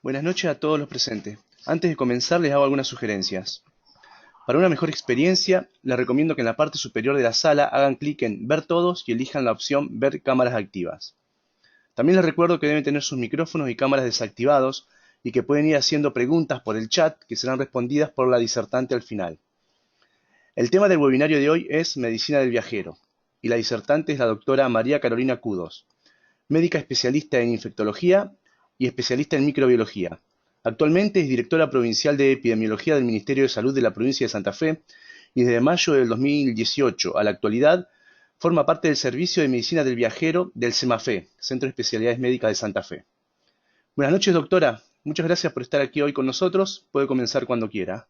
Buenas noches a todos los presentes. Antes de comenzar les hago algunas sugerencias. Para una mejor experiencia, les recomiendo que en la parte superior de la sala hagan clic en Ver todos y elijan la opción Ver cámaras activas. También les recuerdo que deben tener sus micrófonos y cámaras desactivados y que pueden ir haciendo preguntas por el chat que serán respondidas por la disertante al final. El tema del webinario de hoy es Medicina del Viajero y la disertante es la doctora María Carolina Cudos, médica especialista en infectología y especialista en microbiología. Actualmente es directora provincial de epidemiología del Ministerio de Salud de la provincia de Santa Fe y desde mayo del 2018 a la actualidad forma parte del Servicio de Medicina del Viajero del CEMAFE, Centro de Especialidades Médicas de Santa Fe. Buenas noches, doctora. Muchas gracias por estar aquí hoy con nosotros. Puede comenzar cuando quiera.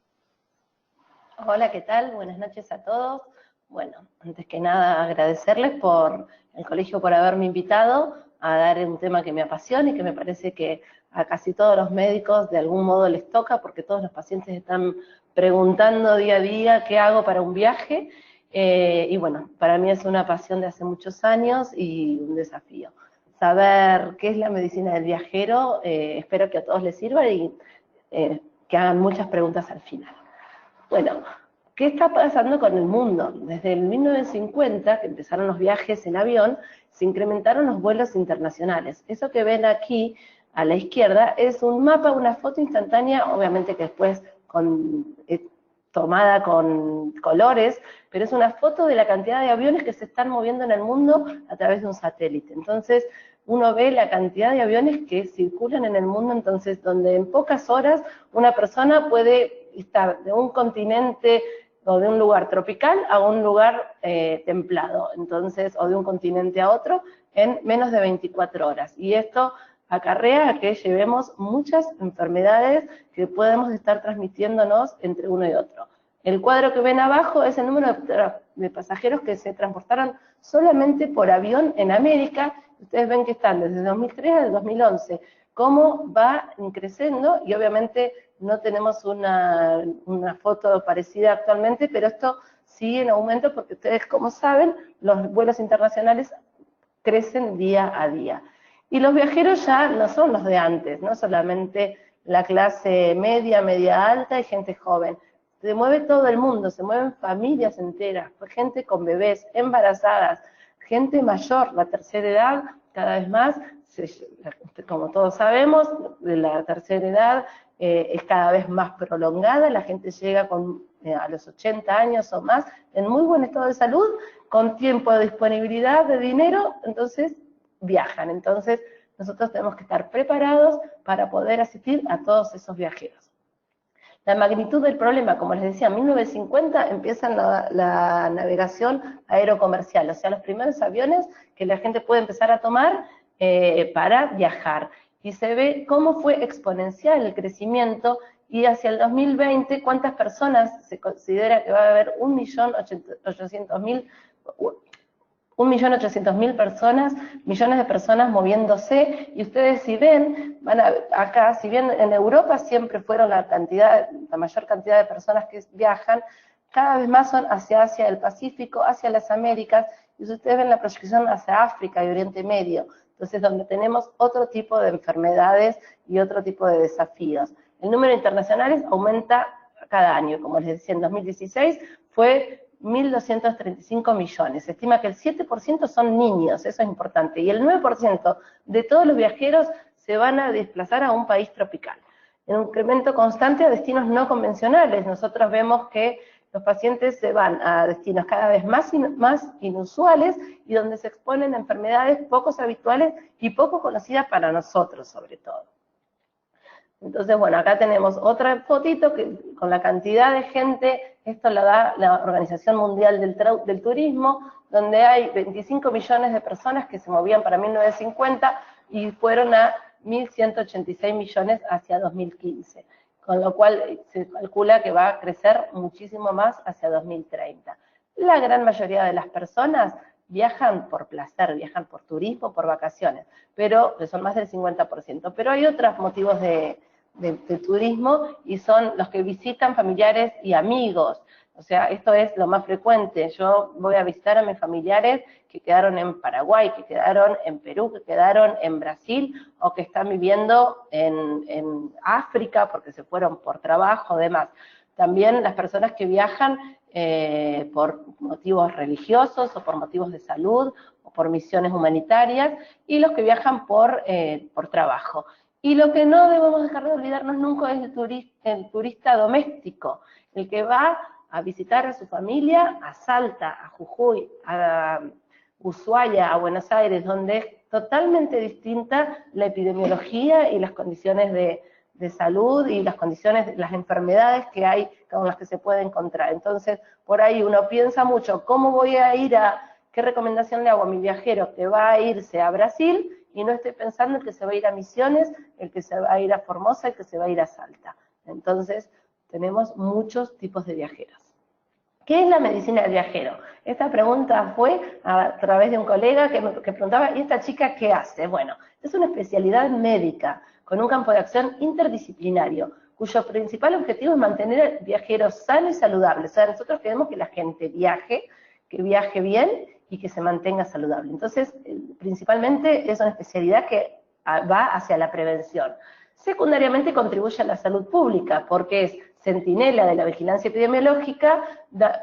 Hola, ¿qué tal? Buenas noches a todos. Bueno, antes que nada agradecerles por el colegio por haberme invitado a dar un tema que me apasiona y que me parece que a casi todos los médicos de algún modo les toca, porque todos los pacientes están preguntando día a día qué hago para un viaje. Y bueno, para mí es una pasión de hace muchos años y un desafío. Saber qué es la medicina del viajero, espero que a todos les sirva y que hagan muchas preguntas al final. Bueno, ¿qué está pasando con el mundo? Desde el 1950, que empezaron los viajes en avión, se incrementaron los vuelos internacionales. Eso que ven aquí a la izquierda es un mapa, una foto instantánea, obviamente que después tomada con colores, pero es una foto de la cantidad de aviones que se están moviendo en el mundo a través de un satélite. Entonces, uno ve la cantidad de aviones que circulan en el mundo, entonces, donde en pocas horas una persona puede estar de un continente o de un lugar tropical a un lugar templado, entonces, o de un continente a otro en menos de 24 horas. Y esto acarrea a que llevemos muchas enfermedades que podemos estar transmitiéndonos entre uno y otro. El cuadro que ven abajo es el número de pasajeros que se transportaron solamente por avión en América. Ustedes ven que están desde 2003 al 2011, cómo va creciendo, y obviamente no tenemos una foto parecida actualmente, pero esto sigue en aumento porque ustedes, como saben, los vuelos internacionales crecen día a día. Y los viajeros ya no son los de antes, no solamente la clase media, media alta y gente joven. Se mueve todo el mundo, se mueven familias enteras, gente con bebés, embarazadas, gente mayor, la tercera edad cada vez más, como todos sabemos, la tercera edad es cada vez más prolongada, la gente llega a los 80 años o más en muy buen estado de salud, con tiempo de disponibilidad de dinero, entonces viajan. Entonces nosotros tenemos que estar preparados para poder asistir a todos esos viajeros. La magnitud del problema, como les decía, en 1950 empieza la navegación aerocomercial, o sea, los primeros aviones que la gente puede empezar a tomar para viajar. Y se ve cómo fue exponencial el crecimiento, y hacia el 2020, ¿cuántas personas se considera que va a haber? 1.800.000 personas, millones de personas moviéndose, y ustedes si ven, van a acá, si bien en Europa siempre fueron la mayor cantidad de personas que viajan, cada vez más son hacia Asia del Pacífico, hacia las Américas, y si ustedes ven la proyección hacia África y Oriente Medio, entonces donde tenemos otro tipo de enfermedades y otro tipo de desafíos. El número de internacionales aumenta cada año, como les decía, en 2016 fue 1.235 millones. Se estima que el 7% son niños, eso es importante, y el 9% de todos los viajeros se van a desplazar a un país tropical. En un incremento constante a destinos no convencionales. Nosotros vemos que los pacientes se van a destinos cada vez más inusuales y donde se exponen a enfermedades poco habituales y poco conocidas para nosotros, sobre todo. Entonces, bueno, acá tenemos otra fotito que, con la cantidad de gente, esto lo da la Organización Mundial del Turismo, donde hay 25 millones de personas que se movían para 1950 y fueron a 1.186 millones hacia 2015, con lo cual se calcula que va a crecer muchísimo más hacia 2030. La gran mayoría de las personas viajan por placer, viajan por turismo, por vacaciones, pero son más del 50%. Pero hay otros motivos de turismo y son los que visitan familiares y amigos. O sea, esto es lo más frecuente. Yo voy a visitar a mis familiares que quedaron en Paraguay, que quedaron en Perú, que quedaron en Brasil, o que están viviendo en África porque se fueron por trabajo, demás. También las personas que viajan por motivos religiosos o por motivos de salud o por misiones humanitarias, y los que viajan por trabajo. Y lo que no debemos dejar de olvidarnos nunca es el turista doméstico, el que va a visitar a su familia a Salta, a Jujuy, a Ushuaia, a Buenos Aires, donde es totalmente distinta la epidemiología y las condiciones de salud y las condiciones, las enfermedades que hay con las que se puede encontrar. Entonces, por ahí uno piensa mucho, ¿cómo voy a ir qué recomendación le hago a mi viajero que va a irse a Brasil? Y no estoy pensando el que se va a ir a Misiones, el que se va a ir a Formosa, el que se va a ir a Salta. Entonces, tenemos muchos tipos de viajeros. ¿Qué es la medicina del viajero? Esta pregunta fue a través de un colega que preguntaba, ¿y esta chica qué hace? Bueno, es una especialidad médica con un campo de acción interdisciplinario, cuyo principal objetivo es mantener al viajero sano y saludable. O sea, nosotros queremos que la gente viaje, que viaje bien y que se mantenga saludable. Entonces, principalmente es una especialidad que va hacia la prevención. Secundariamente contribuye a la salud pública, porque es centinela de la vigilancia epidemiológica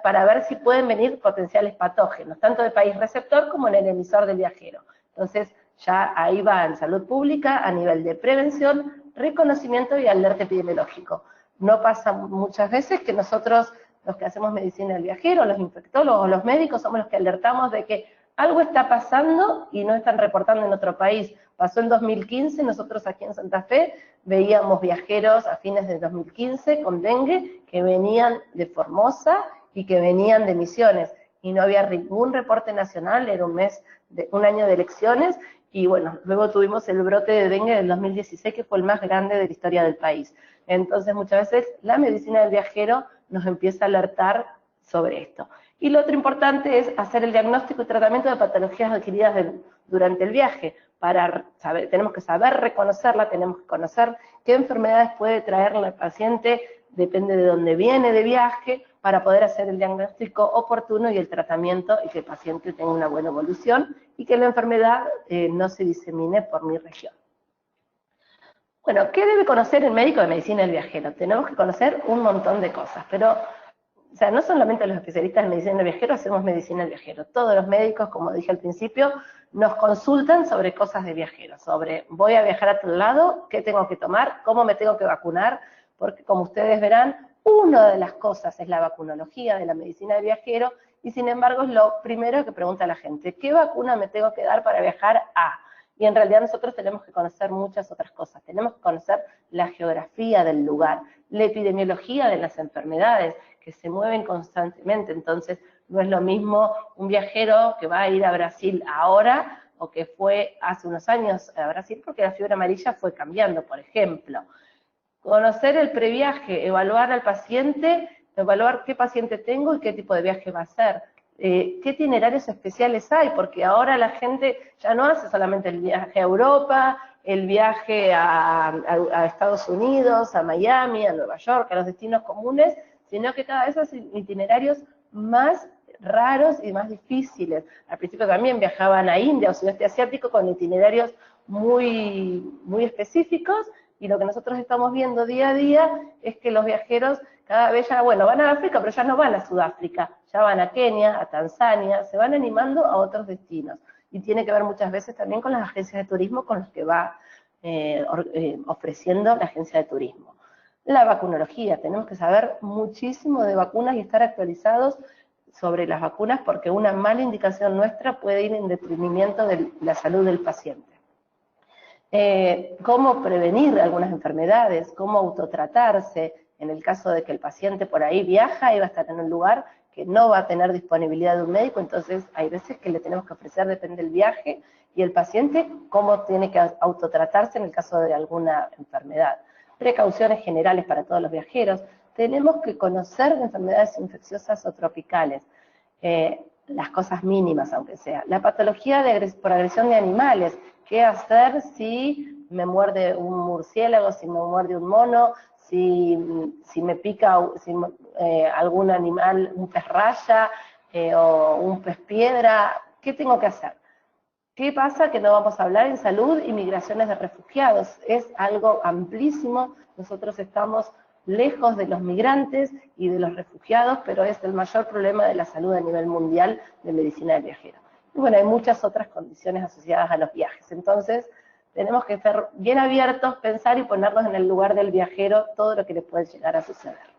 para ver si pueden venir potenciales patógenos, tanto de país receptor como en el emisor del viajero. Entonces, ya ahí va en salud pública a nivel de prevención, reconocimiento y alerta epidemiológico. No pasa muchas veces que nosotros, los que hacemos medicina del viajero, los infectólogos, los médicos, somos los que alertamos de que algo está pasando y no están reportando en otro país. Pasó en 2015, nosotros aquí en Santa Fe veíamos viajeros a fines de 2015 con dengue que venían de Formosa y que venían de Misiones, y no había ningún reporte nacional, era un año de elecciones, y bueno, luego tuvimos el brote de dengue del 2016, que fue el más grande de la historia del país. Entonces, muchas veces la medicina del viajero nos empieza a alertar sobre esto. Y lo otro importante es hacer el diagnóstico y tratamiento de patologías adquiridas durante el viaje. Tenemos que saber reconocerla, tenemos que conocer qué enfermedades puede traerle al paciente, depende de dónde viene de viaje, para poder hacer el diagnóstico oportuno y el tratamiento, y que el paciente tenga una buena evolución, y que la enfermedad no se disemine por mi región. Bueno, ¿qué debe conocer el médico de medicina del viajero? Tenemos que conocer un montón de cosas, pero o sea, no solamente los especialistas en medicina del viajero hacemos medicina del viajero. Todos los médicos, como dije al principio, nos consultan sobre cosas de viajeros, sobre voy a viajar a otro lado, qué tengo que tomar, cómo me tengo que vacunar, porque como ustedes verán, una de las cosas es la vacunología de la medicina del viajero, y sin embargo es lo primero que pregunta la gente, ¿qué vacuna me tengo que dar para viajar a? Y en realidad nosotros tenemos que conocer muchas otras cosas, tenemos que conocer la geografía del lugar, la epidemiología de las enfermedades, que se mueven constantemente. Entonces no es lo mismo un viajero que va a ir a Brasil ahora o que fue hace unos años a Brasil, porque la fiebre amarilla fue cambiando, por ejemplo. Conocer el previaje, evaluar al paciente, evaluar qué paciente tengo y qué tipo de viaje va a hacer. ¿Qué itinerarios especiales hay? Porque ahora la gente ya no hace solamente el viaje a Europa, el viaje a Estados Unidos, a Miami, a Nueva York, a los destinos comunes, sino que cada vez hacen itinerarios más raros y más difíciles. Al principio también viajaban a India o sudeste asiático con itinerarios muy, muy específicos, y lo que nosotros estamos viendo día a día es que los viajeros cada vez ya, bueno, van a África, pero ya no van a Sudáfrica, ya van a Kenia, a Tanzania, se van animando a otros destinos. Y tiene que ver muchas veces también con las agencias de turismo con las que va ofreciendo la agencia de turismo. La vacunología, tenemos que saber muchísimo de vacunas y estar actualizados sobre las vacunas, porque una mala indicación nuestra puede ir en detrimento de la salud del paciente. Cómo prevenir algunas enfermedades, cómo autotratarse, en el caso de que el paciente por ahí viaja y va a estar en un lugar que no va a tener disponibilidad de un médico, entonces hay veces que le tenemos que ofrecer, depende del viaje, y el paciente cómo tiene que autotratarse en el caso de alguna enfermedad. Precauciones generales para todos los viajeros. Tenemos que conocer de enfermedades infecciosas o tropicales, las cosas mínimas aunque sea. La patología por agresión de animales, qué hacer si me muerde un murciélago, si me muerde un mono, si me pica algún animal, un pez raya o un pez piedra, ¿qué tengo que hacer? ¿Qué pasa? Que no vamos a hablar en salud y migraciones de refugiados. Es algo amplísimo. Nosotros estamos lejos de los migrantes y de los refugiados, pero es el mayor problema de la salud a nivel mundial de medicina del viajero. Y bueno, hay muchas otras condiciones asociadas a los viajes. Entonces, tenemos que ser bien abiertos, pensar y ponernos en el lugar del viajero todo lo que le puede llegar a suceder.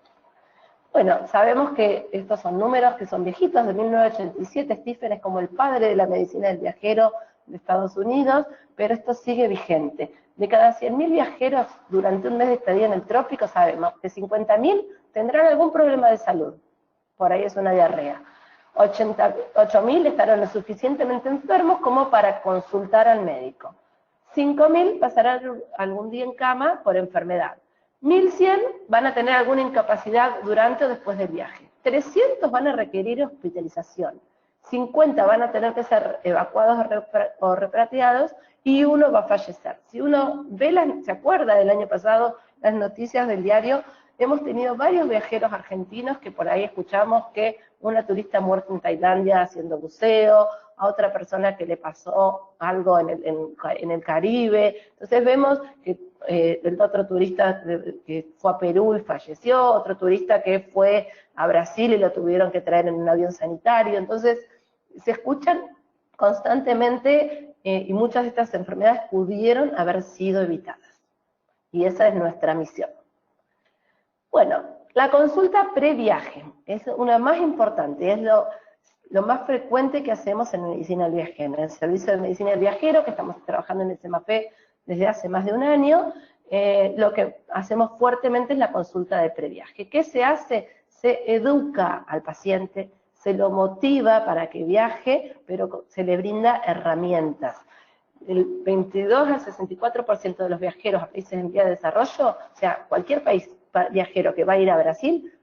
Bueno, sabemos que estos son números que son viejitos, de 1987, Stephen es como el padre de la medicina del viajero de Estados Unidos, pero esto sigue vigente. De cada 100.000 viajeros durante un mes de estadía en el trópico, sabemos que 50.000 tendrán algún problema de salud, por ahí es una diarrea. 8.000 estarán lo suficientemente enfermos como para consultar al médico. 5.000 pasarán algún día en cama por enfermedad. 1.100 van a tener alguna incapacidad durante o después del viaje. 300 van a requerir hospitalización. 50 van a tener que ser evacuados o repatriados y uno va a fallecer. Si uno ve, se acuerda del año pasado, las noticias del diario, hemos tenido varios viajeros argentinos que por ahí escuchamos que una turista muerta en Tailandia haciendo buceo, a otra persona que le pasó algo en el Caribe. Entonces vemos que el otro turista que fue a Perú y falleció, otro turista que fue a Brasil y lo tuvieron que traer en un avión sanitario. Entonces se escuchan constantemente y muchas de estas enfermedades pudieron haber sido evitadas. Y esa es nuestra misión. Bueno, la consulta previaje es una más importante, es lo más frecuente que hacemos en medicina del viajero, en el servicio de medicina del viajero, que estamos trabajando en el CEMAPE desde hace más de un año. Lo que hacemos fuertemente es la consulta de previaje. ¿Qué se hace? Se educa al paciente, se lo motiva para que viaje, pero se le brinda herramientas. El 22 al 64% de los viajeros a países en vía de desarrollo, o sea, cualquier país viajero que va a ir a Brasil,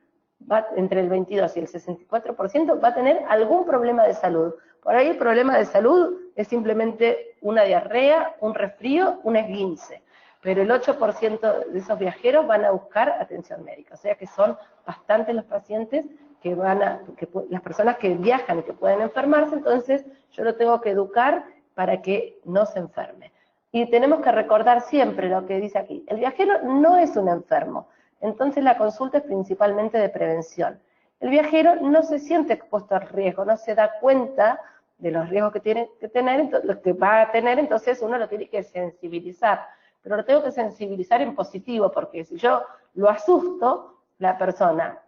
entre el 22 y el 64% va a tener algún problema de salud. Por ahí el problema de salud es simplemente una diarrea, un resfrío, un esguince. Pero el 8% de esos viajeros van a buscar atención médica. O sea que son bastantes los pacientes que las personas que viajan y que pueden enfermarse, entonces yo lo tengo que educar para que no se enferme. Y tenemos que recordar siempre lo que dice aquí. El viajero no es un enfermo. Entonces la consulta es principalmente de prevención. El viajero no se siente expuesto al riesgo, no se da cuenta de los riesgos que tiene que tener, los que va a tener, entonces uno lo tiene que sensibilizar. Pero lo tengo que sensibilizar en positivo, porque si yo lo asusto, la persona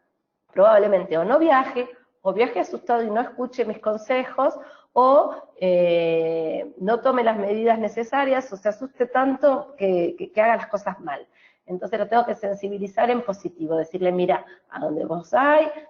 probablemente o no viaje, o viaje asustado y no escuche mis consejos, o no tome las medidas necesarias, o se asuste tanto que haga las cosas mal. Entonces lo tengo que sensibilizar en positivo, decirle, mira, a donde vos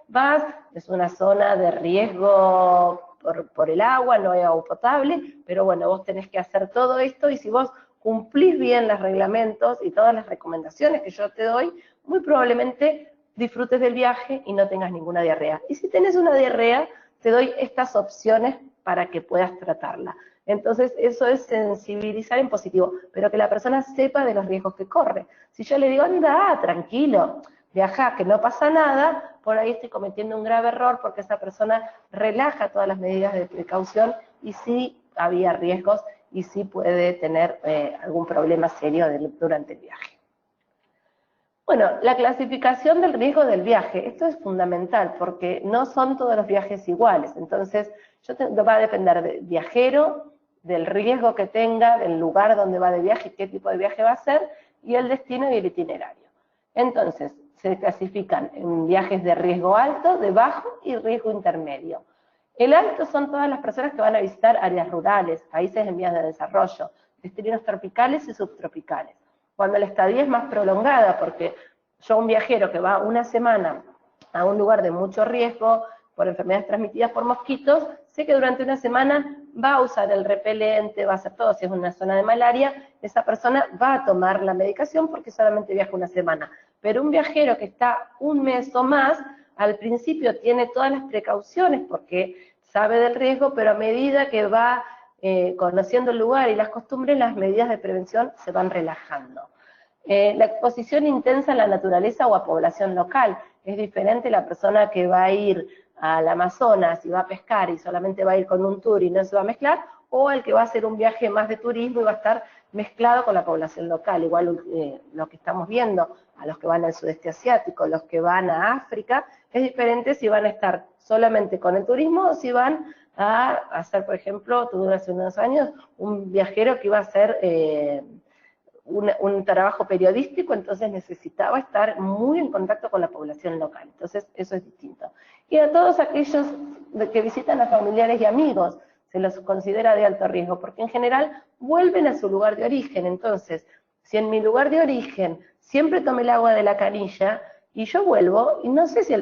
vas, es una zona de riesgo por el agua, no hay agua potable, pero bueno, vos tenés que hacer todo esto, y si vos cumplís bien los reglamentos y todas las recomendaciones que yo te doy, muy probablemente disfrutes del viaje y no tengas ninguna diarrea. Y si tenés una diarrea, te doy estas opciones para que puedas tratarla. Entonces, eso es sensibilizar en positivo, pero que la persona sepa de los riesgos que corre. Si yo le digo, anda, tranquilo, viaja, que no pasa nada, por ahí estoy cometiendo un grave error porque esa persona relaja todas las medidas de precaución y sí había riesgos y sí puede tener algún problema serio durante el viaje. Bueno, la clasificación del riesgo del viaje, esto es fundamental porque no son todos los viajes iguales, entonces va a depender del viajero, del riesgo que tenga, del lugar donde va de viaje, qué tipo de viaje va a hacer, y el destino y el itinerario. Entonces, se clasifican en viajes de riesgo alto, de bajo y riesgo intermedio. El alto son todas las personas que van a visitar áreas rurales, países en vías de desarrollo, destinos tropicales y subtropicales. Cuando la estadía es más prolongada, porque yo un viajero que va una semana a un lugar de mucho riesgo por enfermedades transmitidas por mosquitos, sé que durante una semana va a usar el repelente, va a hacer todo, si es una zona de malaria, esa persona va a tomar la medicación porque solamente viaja una semana. Pero un viajero que está un mes o más, al principio tiene todas las precauciones porque sabe del riesgo, pero a medida que va conociendo el lugar y las costumbres, las medidas de prevención se van relajando. La exposición intensa a la naturaleza o a población local. Es diferente la persona que va a ir al Amazonas y va a pescar y solamente va a ir con un tour y no se va a mezclar, o el que va a hacer un viaje más de turismo y va a estar mezclado con la población local. Igual lo que estamos viendo, a los que van al sudeste asiático, los que van a África, es diferente si van a estar solamente con el turismo o si van a hacer, por ejemplo, tuve hace unos años un viajero que iba a hacer un trabajo periodístico, entonces necesitaba estar muy en contacto con la población local. Entonces eso es distinto. Y a todos aquellos que visitan a familiares y amigos, se los considera de alto riesgo, porque en general vuelven a su lugar de origen. Entonces, si en mi lugar de origen siempre tomé el agua de la canilla, y yo vuelvo, y no sé si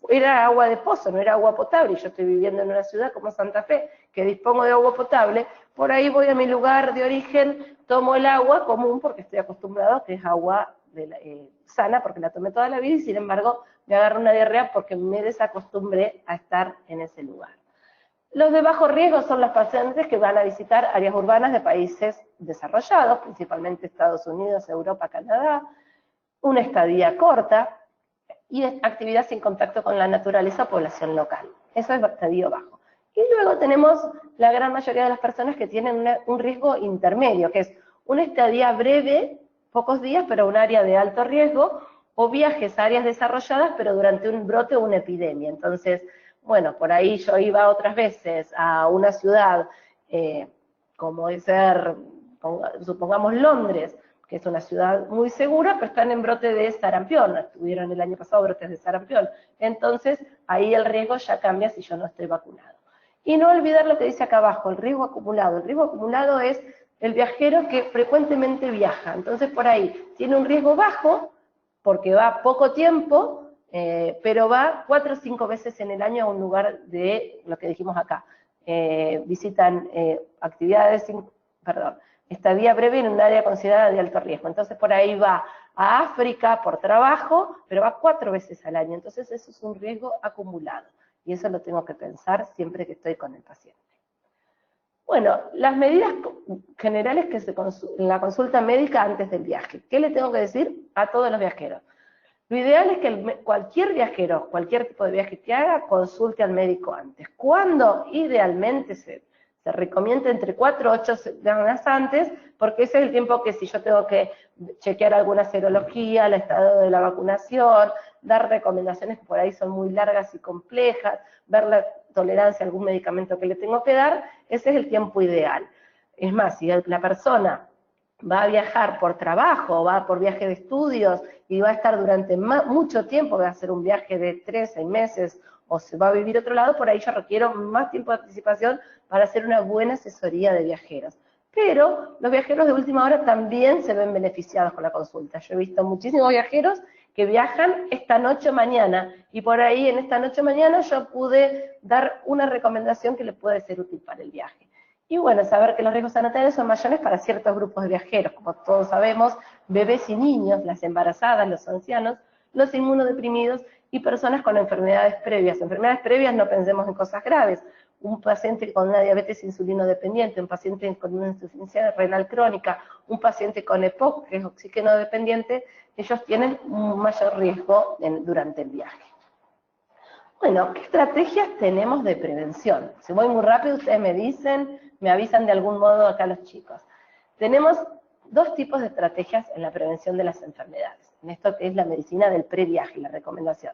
era agua de pozo, no era agua potable, y yo estoy viviendo en una ciudad como Santa Fe, que dispongo de agua potable, por ahí voy a mi lugar de origen, tomo el agua común, porque estoy acostumbrado, que es agua sana, porque la tomé toda la vida, y sin embargo me agarro una diarrea porque me desacostumbré a estar en ese lugar. Los de bajo riesgo son los pacientes que van a visitar áreas urbanas de países desarrollados, principalmente Estados Unidos, Europa, Canadá, una estadía corta y actividad sin contacto con la naturaleza o población local. Eso es estadio bajo. Y luego tenemos la gran mayoría de las personas que tienen un riesgo intermedio, que es una estadía breve, pocos días, pero un área de alto riesgo, o viajes a áreas desarrolladas, pero durante un brote o una epidemia. Entonces, bueno, por ahí yo iba otras veces a una ciudad, como es ser, supongamos Londres, que es una ciudad muy segura, pero están en brote de sarampión, estuvieron el año pasado brotes de sarampión. Entonces, ahí el riesgo ya cambia si yo no estoy vacunado. Y no olvidar lo que dice acá abajo, el riesgo acumulado. El riesgo acumulado es el viajero que frecuentemente viaja. Entonces, por ahí, tiene un riesgo bajo, porque va poco tiempo, pero va 4 o 5 veces en el año a un lugar de lo que dijimos acá. Visitan actividades, estadía breve en un área considerada de alto riesgo. Entonces por ahí va a África por trabajo, pero va 4 veces al año. Entonces eso es un riesgo acumulado. Y eso lo tengo que pensar siempre que estoy con el paciente. Bueno, las medidas generales que en la consulta médica antes del viaje. ¿Qué le tengo que decir a todos los viajeros? Lo ideal es que cualquier viajero, cualquier tipo de viaje que haga, consulte al médico antes. ¿Cuándo? Idealmente se recomienda entre 4 a 8 semanas antes, porque ese es el tiempo que si yo tengo que chequear alguna serología, el estado de la vacunación, dar recomendaciones que por ahí son muy largas y complejas, ver la tolerancia a algún medicamento que le tengo que dar, ese es el tiempo ideal. Es más, si la persona va a viajar por trabajo, va por viaje de estudios y va a estar durante mucho tiempo, va a hacer un viaje de 3, 6 meses o se va a vivir a otro lado, por ahí yo requiero más tiempo de anticipación para hacer una buena asesoría de viajeros. Pero los viajeros de última hora también se ven beneficiados con la consulta. Yo he visto muchísimos viajeros que viajan esta noche o mañana, y por ahí en esta noche o mañana yo pude dar una recomendación que le puede ser útil para el viaje. Y bueno, saber que los riesgos sanitarios son mayores para ciertos grupos de viajeros, como todos sabemos, bebés y niños, las embarazadas, los ancianos, los inmunodeprimidos y personas con enfermedades previas. Enfermedades previas no pensemos en cosas graves. Un paciente con una diabetes insulino-dependiente, un paciente con una insuficiencia renal crónica, un paciente con EPOC, que es oxígeno dependiente, ellos tienen un mayor riesgo durante el viaje. Bueno, ¿qué estrategias tenemos de prevención? Si voy muy rápido, ustedes me dicen, me avisan de algún modo acá los chicos. Tenemos 2 tipos de estrategias en la prevención de las enfermedades. En esto que es la medicina del previaje, la recomendación.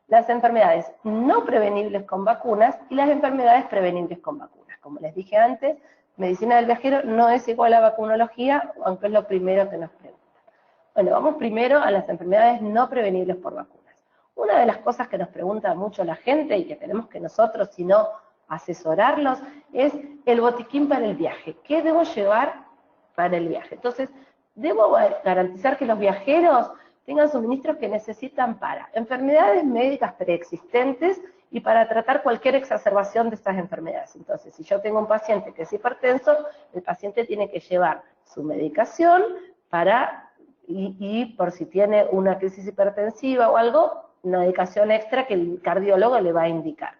Las enfermedades no prevenibles con vacunas y las enfermedades prevenibles con vacunas. Como les dije antes, medicina del viajero no es igual a vacunología, aunque es lo primero que nos preguntan. Bueno, vamos primero a las enfermedades no prevenibles por vacunas. Una de las cosas que nos pregunta mucho la gente y que tenemos que nosotros, si no asesorarlos, es el botiquín para el viaje. ¿Qué debo llevar para el viaje? Entonces, debo garantizar que los viajeros tengan suministros que necesitan para enfermedades médicas preexistentes y para tratar cualquier exacerbación de estas enfermedades. Entonces, si yo tengo un paciente que es hipertenso, el paciente tiene que llevar su medicación y por si tiene una crisis hipertensiva o algo, una medicación extra que el cardiólogo le va a indicar.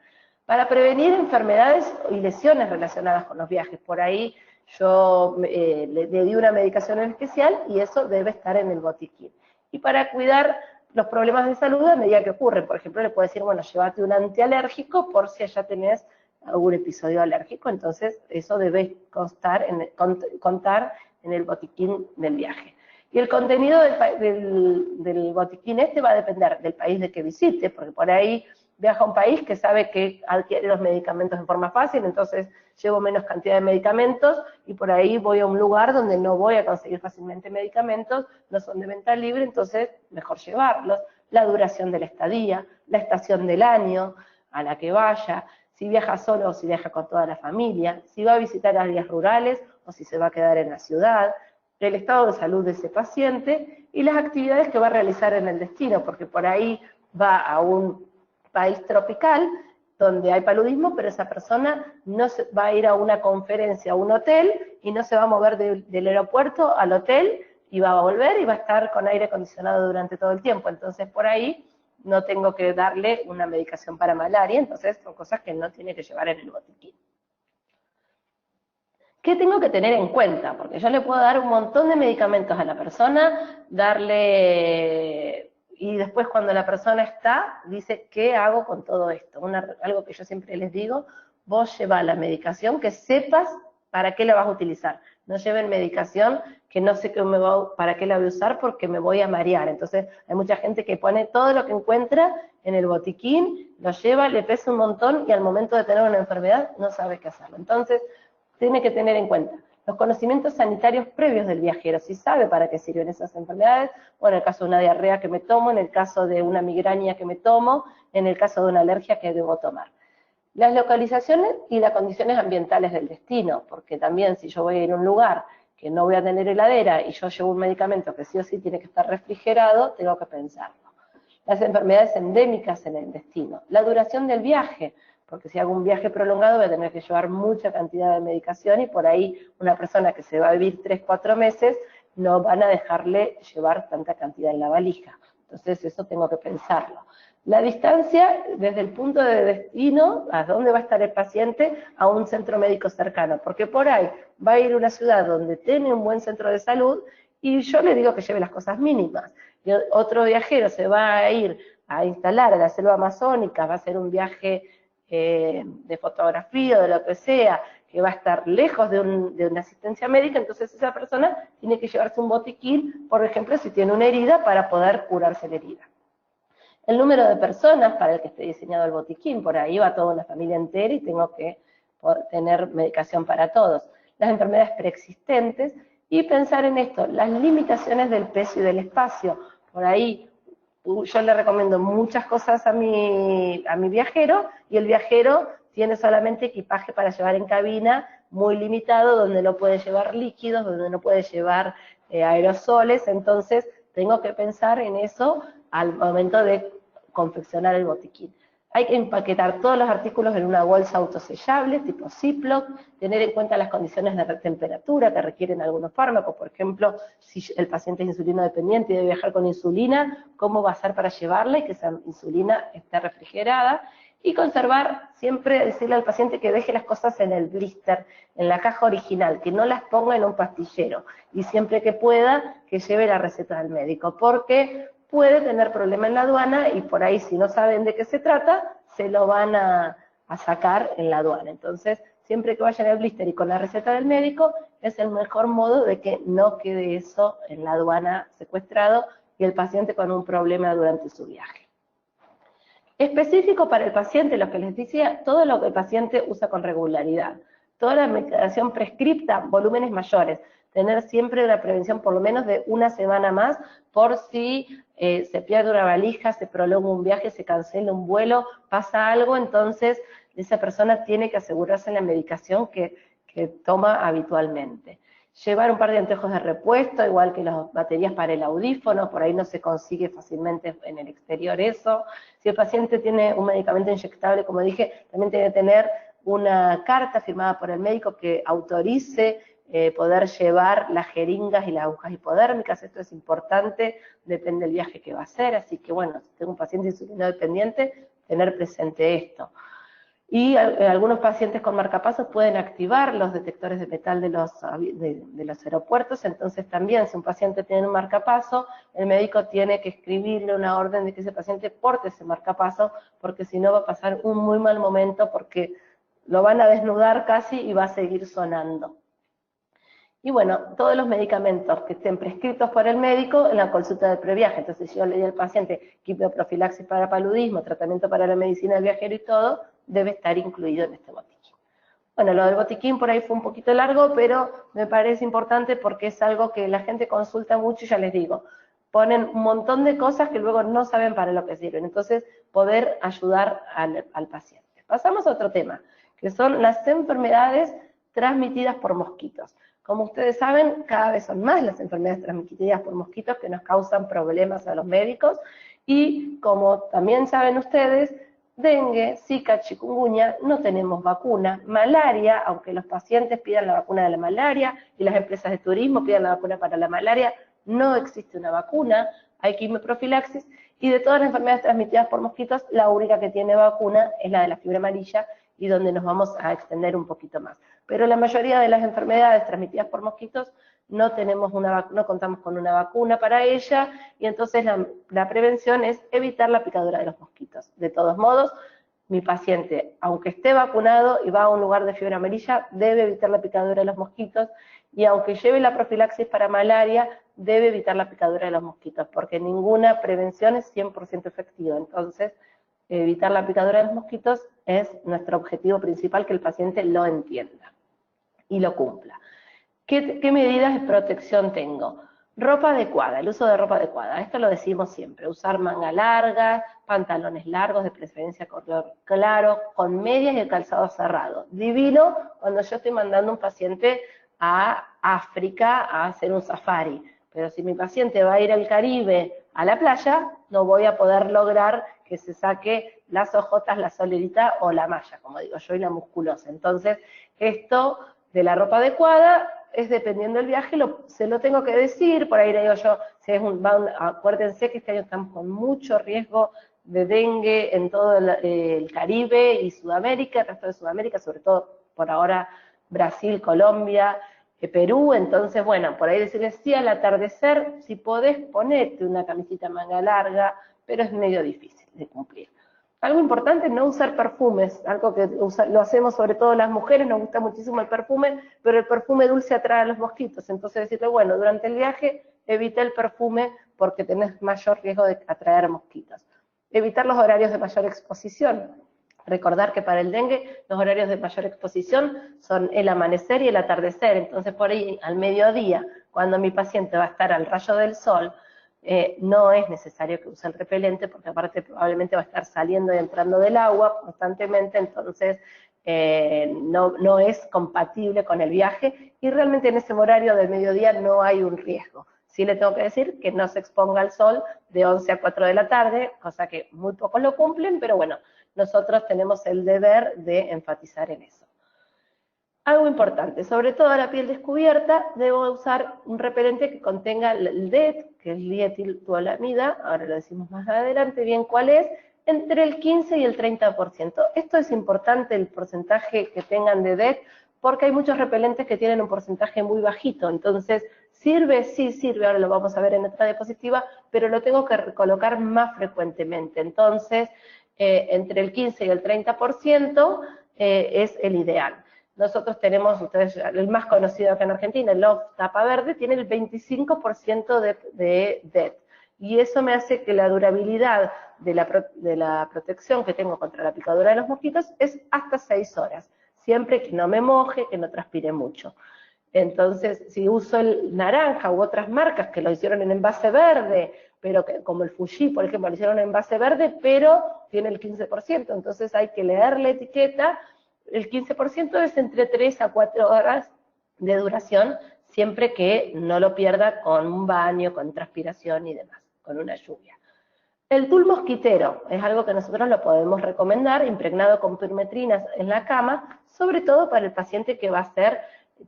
Para prevenir enfermedades y lesiones relacionadas con los viajes, por ahí yo le di una medicación en especial y eso debe estar en el botiquín. Y para cuidar los problemas de salud a medida que ocurren, por ejemplo, le puedo decir, bueno, llévate un antialérgico por si allá tenés algún episodio alérgico, entonces eso debe contar en el botiquín del viaje. Y el contenido del botiquín este va a depender del país de que visite, porque por ahí viaja a un país que sabe que adquiere los medicamentos de forma fácil, entonces llevo menos cantidad de medicamentos, y por ahí voy a un lugar donde no voy a conseguir fácilmente medicamentos, no son de venta libre, entonces mejor llevarlos, la duración de la estadía, la estación del año a la que vaya, si viaja solo o si viaja con toda la familia, si va a visitar áreas rurales o si se va a quedar en la ciudad, el estado de salud de ese paciente y las actividades que va a realizar en el destino, porque por ahí va a un país tropical donde hay paludismo, pero esa persona no se, va a ir a una conferencia, a un hotel, y no se va a mover del aeropuerto al hotel, y va a volver y va a estar con aire acondicionado durante todo el tiempo. Entonces por ahí no tengo que darle una medicación para malaria, entonces son cosas que no tiene que llevar en el botiquín. ¿Qué tengo que tener en cuenta? Porque yo le puedo dar un montón de medicamentos a la persona, y después cuando la persona está, dice, ¿qué hago con todo esto? Algo que yo siempre les digo, vos llevá la medicación que sepas para qué la vas a utilizar. No lleven medicación que no sé para qué la voy a usar porque me voy a marear. Entonces hay mucha gente que pone todo lo que encuentra en el botiquín, lo lleva, le pesa un montón y al momento de tener una enfermedad no sabe qué hacerlo. Entonces tiene que tener en cuenta los conocimientos sanitarios previos del viajero, si sabe para qué sirven esas enfermedades, o en el caso de una diarrea que me tomo, en el caso de una migraña que me tomo, en el caso de una alergia que debo tomar. Las localizaciones y las condiciones ambientales del destino, porque también si yo voy a ir a un lugar que no voy a tener heladera y yo llevo un medicamento que sí o sí tiene que estar refrigerado, tengo que pensarlo. Las enfermedades endémicas en el destino, la duración del viaje, porque si hago un viaje prolongado voy a tener que llevar mucha cantidad de medicación y por ahí una persona que se va a vivir 3, 4 meses no van a dejarle llevar tanta cantidad en la valija. Entonces eso tengo que pensarlo. La distancia desde el punto de destino, a dónde va a estar el paciente, a un centro médico cercano, porque por ahí va a ir a una ciudad donde tiene un buen centro de salud y yo le digo que lleve las cosas mínimas. Y otro viajero se va a ir a instalar a la selva amazónica, va a hacer un viaje de fotografía o de lo que sea, que va a estar lejos de una asistencia médica, entonces esa persona tiene que llevarse un botiquín, por ejemplo, si tiene una herida, para poder curarse la herida. El número de personas para el que esté diseñado el botiquín, por ahí va toda una familia entera y tengo que tener medicación para todos. Las enfermedades preexistentes y pensar en esto, las limitaciones del peso y del espacio. Por ahí yo le recomiendo muchas cosas a mi viajero y el viajero tiene solamente equipaje para llevar en cabina muy limitado, donde no puede llevar líquidos, donde no puede llevar aerosoles, entonces tengo que pensar en eso al momento de confeccionar el botiquín. Hay que empaquetar todos los artículos en una bolsa autosellable, tipo Ziploc, tener en cuenta las condiciones de temperatura que requieren algunos fármacos, por ejemplo, si el paciente es insulino dependiente y debe viajar con insulina, cómo va a ser para llevarla y que esa insulina esté refrigerada, y conservar, siempre decirle al paciente que deje las cosas en el blister, en la caja original, que no las ponga en un pastillero, y siempre que pueda, que lleve la receta del médico, porque puede tener problema en la aduana y por ahí si no saben de qué se trata, se lo van a sacar en la aduana. Entonces, siempre que vayan al blister y con la receta del médico, es el mejor modo de que no quede eso en la aduana secuestrado y el paciente con un problema durante su viaje. Específico para el paciente, lo que les decía, todo lo que el paciente usa con regularidad. Toda la medicación prescripta, volúmenes mayores. Tener siempre una prevención por lo menos de una semana más por si se pierde una valija, se prolonga un viaje, se cancela un vuelo, pasa algo, entonces esa persona tiene que asegurarse la medicación que toma habitualmente. Llevar un par de anteojos de repuesto, igual que las baterías para el audífono, por ahí no se consigue fácilmente en el exterior eso. Si el paciente tiene un medicamento inyectable, como dije, también tiene que tener una carta firmada por el médico que autorice poder llevar las jeringas y las agujas hipodérmicas. Esto es importante, depende del viaje que va a hacer, así que bueno, si tengo un paciente insulino dependiente, tener presente esto. Y algunos pacientes con marcapasos pueden activar los detectores de metal de los aeropuertos, entonces también si un paciente tiene un marcapaso, el médico tiene que escribirle una orden de que ese paciente porte ese marcapaso, porque si no va a pasar un muy mal momento, porque lo van a desnudar casi y va a seguir sonando. Y bueno, todos los medicamentos que estén prescritos por el médico en la consulta del previaje. Entonces, si yo le di al paciente quimioprofilaxis para paludismo, tratamiento para la medicina del viajero y todo, debe estar incluido en este botiquín. Bueno, lo del botiquín por ahí fue un poquito largo, pero me parece importante porque es algo que la gente consulta mucho y ya les digo, ponen un montón de cosas que luego no saben para lo que sirven. Entonces, poder ayudar al paciente. Pasamos a otro tema, que son las enfermedades transmitidas por mosquitos. Como ustedes saben, cada vez son más las enfermedades transmitidas por mosquitos que nos causan problemas a los médicos y como también saben ustedes, dengue, zika, chikungunya, no tenemos vacuna. Malaria, aunque los pacientes pidan la vacuna de la malaria y las empresas de turismo pidan la vacuna para la malaria, no existe una vacuna, hay quimioprofilaxis y de todas las enfermedades transmitidas por mosquitos, la única que tiene vacuna es la de la fiebre amarilla y donde nos vamos a extender un poquito más. Pero la mayoría de las enfermedades transmitidas por mosquitos no contamos con una vacuna para ella, y entonces la prevención es evitar la picadura de los mosquitos. De todos modos, mi paciente, aunque esté vacunado y va a un lugar de fiebre amarilla, debe evitar la picadura de los mosquitos, y aunque lleve la profilaxis para malaria, debe evitar la picadura de los mosquitos, porque ninguna prevención es 100% efectiva. Entonces, evitar la picadura de los mosquitos es nuestro objetivo principal, que el paciente lo entienda y lo cumpla. ¿Qué medidas de protección tengo? Ropa adecuada, el uso de ropa adecuada. Esto lo decimos siempre, usar manga larga, pantalones largos, de preferencia color claro, con medias y el calzado cerrado. Divino cuando yo estoy mandando un paciente a África a hacer un safari. Pero si mi paciente va a ir al Caribe, a la playa, no voy a poder lograr que se saque las ojotas, la solerita o la malla, como digo yo, y la musculosa. Entonces, esto de la ropa adecuada es dependiendo del viaje, se lo tengo que decir, por ahí le digo yo, acuérdense que este año estamos con mucho riesgo de dengue en todo el Caribe y Sudamérica, el resto de Sudamérica, sobre todo por ahora Brasil, Colombia, Perú, entonces bueno, por ahí decirles sí al atardecer, si podés ponerte una camisita manga larga, pero es medio difícil de cumplir. Algo importante, no usar perfumes, algo que lo hacemos sobre todo las mujeres, nos gusta muchísimo el perfume, pero el perfume dulce atrae a los mosquitos, entonces decirle, bueno, durante el viaje evita el perfume porque tenés mayor riesgo de atraer mosquitos. Evitar los horarios de mayor exposición. Recordar que para el dengue los horarios de mayor exposición son el amanecer y el atardecer, entonces por ahí al mediodía, cuando mi paciente va a estar al rayo del sol, no es necesario que use el repelente, porque aparte probablemente va a estar saliendo y entrando del agua constantemente, entonces no es compatible con el viaje, y realmente en ese horario del mediodía no hay un riesgo. Sí le tengo que decir que no se exponga al sol de 11 a 4 de la tarde, cosa que muy pocos lo cumplen, pero bueno, nosotros tenemos el deber de enfatizar en eso. Algo importante, sobre todo la piel descubierta, debo usar un repelente que contenga el DEET, que es dietiltuolamida, ahora lo decimos más adelante bien cuál es, entre el 15 y el 30%. Esto es importante, el porcentaje que tengan de DEET, porque hay muchos repelentes que tienen un porcentaje muy bajito, entonces sirve, sí sirve, ahora lo vamos a ver en otra diapositiva, pero lo tengo que colocar más frecuentemente, entonces entre el 15 y el 30% es el ideal. Nosotros tenemos, el más conocido acá en Argentina, el Love Tapa Verde, tiene el 25% de DEET. Y eso me hace que la durabilidad de la protección que tengo contra la picadura de los mosquitos es hasta 6 horas, siempre que no me moje, que no transpire mucho. Entonces, si uso el naranja u otras marcas que lo hicieron en envase verde, pero como el Fuji, por ejemplo, lo hicieron en envase verde, pero tiene el 15%, entonces hay que leer la etiqueta. El 15% es entre 3 a 4 horas de duración, siempre que no lo pierda con un baño, con transpiración y demás, con una lluvia. El tul mosquitero es algo que nosotros lo podemos recomendar, impregnado con permetrinas en la cama, sobre todo para el paciente que va a hacer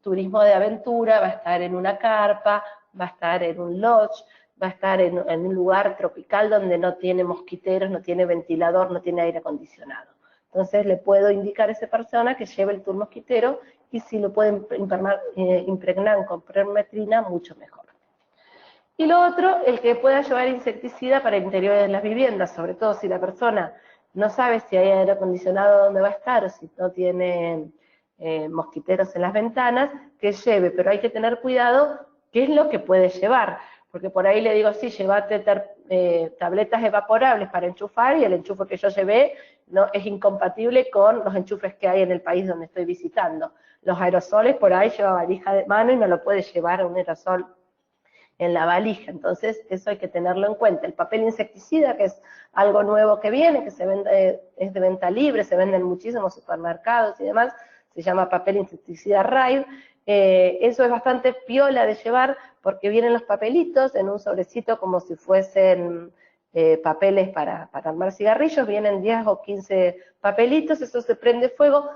turismo de aventura, va a estar en una carpa, va a estar en un lodge, va a estar en un lugar tropical donde no tiene mosquiteros, no tiene ventilador, no tiene aire acondicionado. Entonces le puedo indicar a esa persona que lleve el turno mosquitero y si lo pueden impregnar con permetrina, mucho mejor. Y lo otro, el que pueda llevar insecticida para el interior de las viviendas, sobre todo si la persona no sabe si hay aire acondicionado donde va a estar o si no tiene mosquiteros en las ventanas, que lleve, pero hay que tener cuidado qué es lo que puede llevar, porque por ahí le digo, sí, llévate tabletas evaporables para enchufar y el enchufe que yo llevé no es incompatible con los enchufes que hay en el país donde estoy visitando. Los aerosoles por ahí lleva valija de mano y no lo puede llevar a un aerosol en la valija, entonces eso hay que tenerlo en cuenta. El papel insecticida, que es algo nuevo que viene, que se vende, es de venta libre, se vende en muchísimos supermercados y demás, se llama papel insecticida Raid, eso es bastante piola de llevar porque vienen los papelitos en un sobrecito como si fuesen papeles para armar cigarrillos, vienen 10 o 15 papelitos, eso se prende fuego,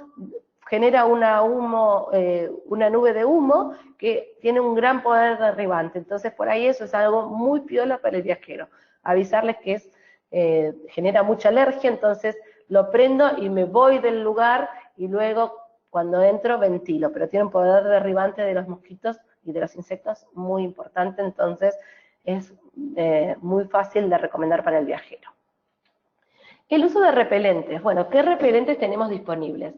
genera una nube de humo que tiene un gran poder derribante. Entonces, por ahí eso es algo muy piola para el viajero. Avisarles que genera mucha alergia, entonces lo prendo y me voy del lugar y luego cuando entro ventilo, pero tiene un poder derribante de los mosquitos y de los insectos muy importante, entonces es muy fácil de recomendar para el viajero. El uso de repelentes. Bueno, ¿qué repelentes tenemos disponibles?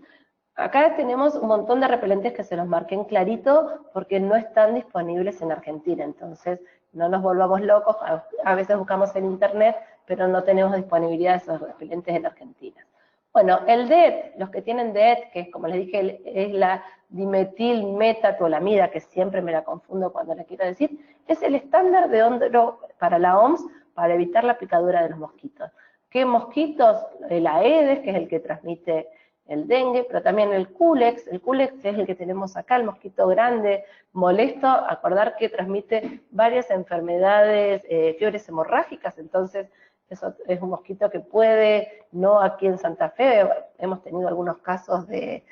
Acá tenemos un montón de repelentes que se los marqué en clarito porque no están disponibles en Argentina, entonces no nos volvamos locos, a veces buscamos en internet, pero no tenemos disponibilidad de esos repelentes en Argentina. Bueno, el DEET, los que tienen DEET, que es, como les dije, es la dimetilmetatolamida, que siempre me la confundo cuando la quiero decir, es el estándar de Ondro para la OMS para evitar la picadura de los mosquitos. ¿Qué mosquitos? El Aedes, que es el que transmite el dengue, pero también el Culex es el que tenemos acá, el mosquito grande, molesto, acordar que transmite varias enfermedades, fiebres hemorrágicas, entonces eso es un mosquito que puede, no aquí en Santa Fe, hemos tenido algunos casos de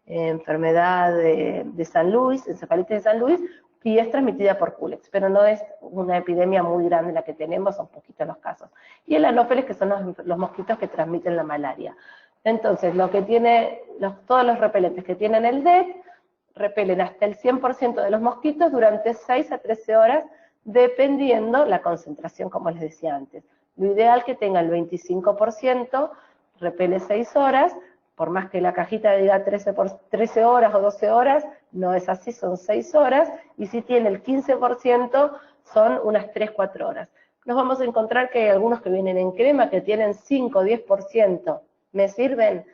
enfermedad de San Luis, encefalitis de San Luis, y es transmitida por Culex, pero no es una epidemia muy grande la que tenemos, son poquitos los casos. Y el Anófeles, que son los mosquitos que transmiten la malaria. Entonces, lo que tiene, todos los repelentes que tienen el DEET, repelen hasta el 100% de los mosquitos durante 6 a 13 horas, dependiendo la concentración, como les decía antes. Lo ideal es que tenga el 25%, repele 6 horas, por más que la cajita diga 13 horas o 12 horas, no es así, son 6 horas, y si tiene el 15%, son unas 3-4 horas. Nos vamos a encontrar que hay algunos que vienen en crema que tienen 5 o 10%. ¿Me sirven?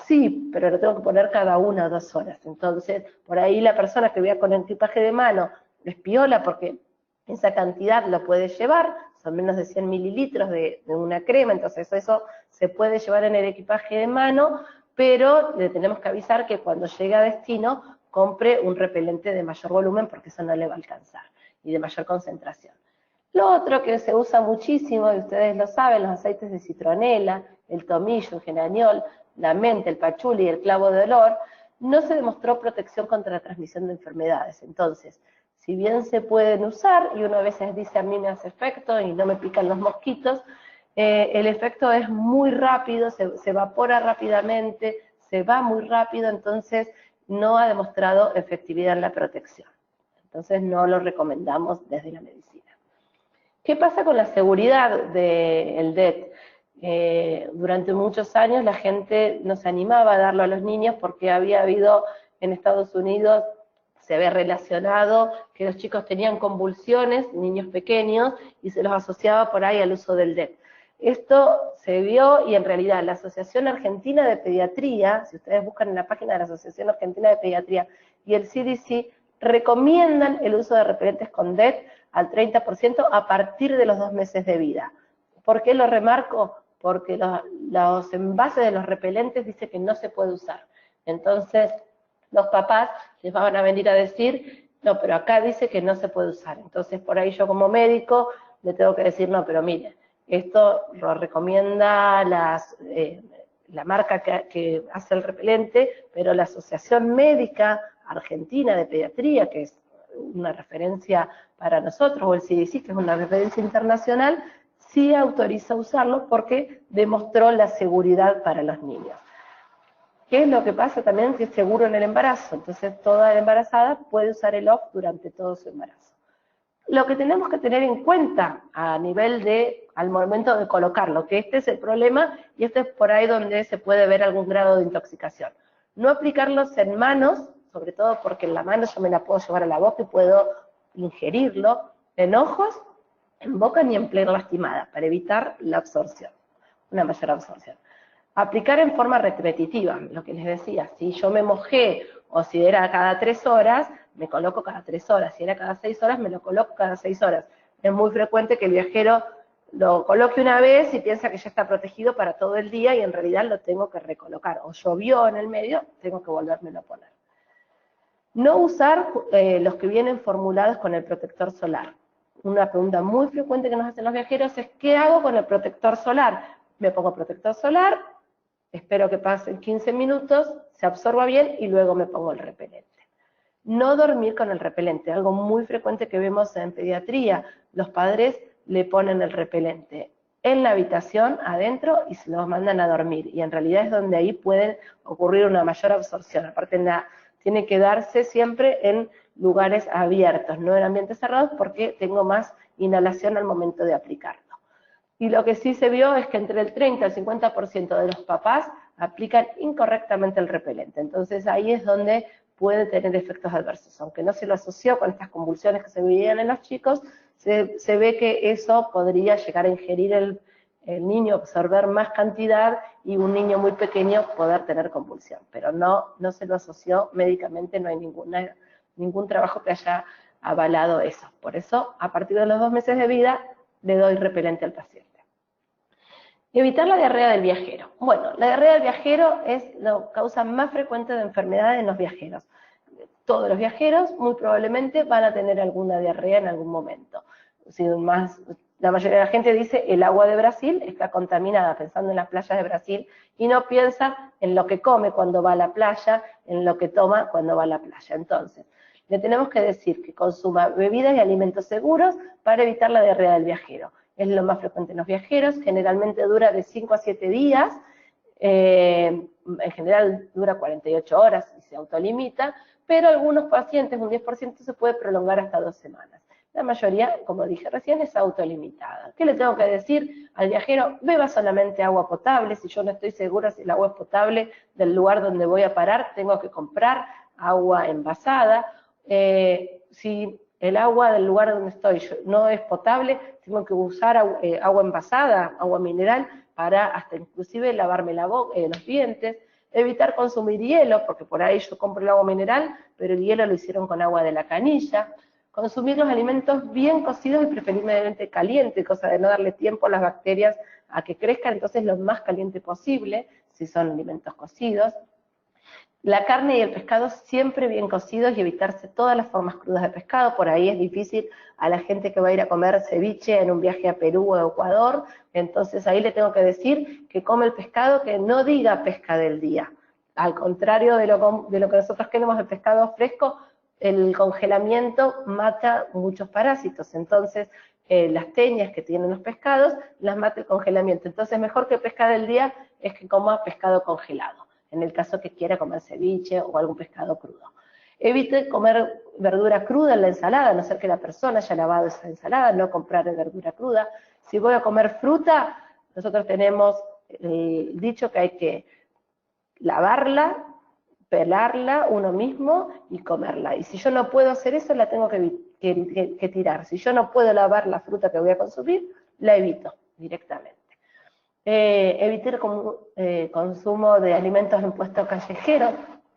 Sí, pero lo tengo que poner cada 1 o 2 horas. Entonces, por ahí la persona que vea con el equipaje de mano es piola porque esa cantidad lo puede llevar, son menos de 100 mililitros de una crema, entonces eso se puede llevar en el equipaje de mano, pero le tenemos que avisar que cuando llegue a destino compre un repelente de mayor volumen porque eso no le va a alcanzar, y de mayor concentración. Lo otro que se usa muchísimo, y ustedes lo saben, los aceites de citronela, el tomillo, el geraniol, la menta, el pachuli y el clavo de olor, no se demostró protección contra la transmisión de enfermedades. Entonces, si bien se pueden usar, y uno a veces dice a mí me hace efecto y no me pican los mosquitos, el efecto es muy rápido, se evapora rápidamente, se va muy rápido, entonces no ha demostrado efectividad en la protección. Entonces no lo recomendamos desde la medicina. ¿Qué pasa con la seguridad del DEET? Durante muchos años la gente no se animaba a darlo a los niños porque había habido en Estados Unidos, se había relacionado que los chicos tenían convulsiones, niños pequeños, y se los asociaba por ahí al uso del DEET. Esto se vio y en realidad la Asociación Argentina de Pediatría, si ustedes buscan en la página de la Asociación Argentina de Pediatría y el CDC, recomiendan el uso de repelentes con DEET al 30% a partir de los 2 meses de vida. ¿Por qué lo remarco? Porque los envases de los repelentes dicen que no se puede usar. Entonces, los papás les van a venir a decir, no, pero acá dice que no se puede usar. Entonces, por ahí yo como médico le tengo que decir, no, pero mire, esto lo recomienda la marca que hace el repelente, pero la Asociación Médica Argentina de Pediatría, que es una referencia para nosotros, o el CDC, que es una referencia internacional, sí autoriza usarlo porque demostró la seguridad para los niños. ¿Qué es lo que pasa también? Que es seguro en el embarazo. Entonces, toda la embarazada puede usar el OFF durante todo su embarazo. Lo que tenemos que tener en cuenta a nivel de, al momento de colocarlo, que este es el problema y este es por ahí donde se puede ver algún grado de intoxicación. No aplicarlos en manos, sobre todo porque en la mano yo me la puedo llevar a la boca y puedo ingerirlo, en ojos, en boca ni en piel lastimada, para evitar la absorción, una mayor absorción. Aplicar en forma repetitiva, lo que les decía, si yo me mojé o si era cada 3 horas, me coloco cada 3 horas, si era cada 6 horas, me lo coloco cada 6 horas. Es muy frecuente que el viajero lo coloque una vez y piensa que ya está protegido para todo el día y en realidad lo tengo que recolocar. O llovió en el medio, tengo que volvérmelo a poner. No usar los que vienen formulados con el protector solar. Una pregunta muy frecuente que nos hacen los viajeros es, ¿qué hago con el protector solar? Me pongo protector solar, espero que pasen 15 minutos, se absorba bien y luego me pongo el repelente. No dormir con el repelente, algo muy frecuente que vemos en pediatría. Los padres le ponen el repelente en la habitación, adentro, y se los mandan a dormir. Y en realidad es donde ahí puede ocurrir una mayor absorción. Aparte, tiene que darse siempre en lugares abiertos, no en ambientes cerrados, porque tengo más inhalación al momento de aplicarlo. Y lo que sí se vio es que entre el 30 y el 50% de los papás aplican incorrectamente el repelente. Entonces ahí es donde puede tener efectos adversos. Aunque no se lo asoció con estas convulsiones que se veían en los chicos, se ve que eso podría llegar a ingerir el niño, absorber más cantidad y un niño muy pequeño poder tener convulsión. Pero no se lo asoció médicamente, no hay ningún trabajo que haya avalado eso. Por eso, a partir de los 2 meses de vida, le doy repelente al paciente. Evitar la diarrea del viajero. Bueno, la diarrea del viajero es la causa más frecuente de enfermedades en los viajeros. Todos los viajeros muy probablemente van a tener alguna diarrea en algún momento. La mayoría de la gente dice el agua de Brasil está contaminada, pensando en las playas de Brasil, y no piensa en lo que come cuando va a la playa, en lo que toma cuando va a la playa. Entonces, le tenemos que decir que consuma bebidas y alimentos seguros para evitar la diarrea del viajero. Es lo más frecuente en los viajeros, generalmente dura de 5 a 7 días, en general dura 48 horas y se autolimita, pero algunos pacientes, un 10%, se puede prolongar hasta 2 semanas. La mayoría, como dije recién, es autolimitada. ¿Qué le tengo que decir al viajero? Beba solamente agua potable. Si yo no estoy segura si el agua es potable del lugar donde voy a parar, tengo que comprar agua envasada. Si el agua del lugar donde estoy no es potable, tengo que usar agua envasada, agua mineral, para hasta inclusive lavarme los dientes. Evitar consumir hielo, porque por ahí yo compro el agua mineral, pero el hielo lo hicieron con agua de la canilla. Consumir los alimentos bien cocidos y preferiblemente calientes, cosa de no darle tiempo a las bacterias a que crezcan, entonces lo más caliente posible, si son alimentos cocidos. La carne y el pescado siempre bien cocidos y evitarse todas las formas crudas de pescado. Por ahí es difícil a la gente que va a ir a comer ceviche en un viaje a Perú o a Ecuador, entonces ahí le tengo que decir que come el pescado que no diga pesca del día. Al contrario de lo que nosotros queremos, el pescado fresco, el congelamiento mata muchos parásitos, entonces las teñas que tienen los pescados las mata el congelamiento. Entonces mejor que pesca del día es que coma pescado congelado, en el caso que quiera comer ceviche o algún pescado crudo. Evite comer verdura cruda en la ensalada, a no ser que la persona haya lavado esa ensalada, no comprar verdura cruda. Si voy a comer fruta, nosotros tenemos dicho que hay que lavarla, pelarla uno mismo y comerla. Y si yo no puedo hacer eso, la tengo que tirar. Si yo no puedo lavar la fruta que voy a consumir, la evito directamente. Evitar consumo de alimentos en puestos callejeros,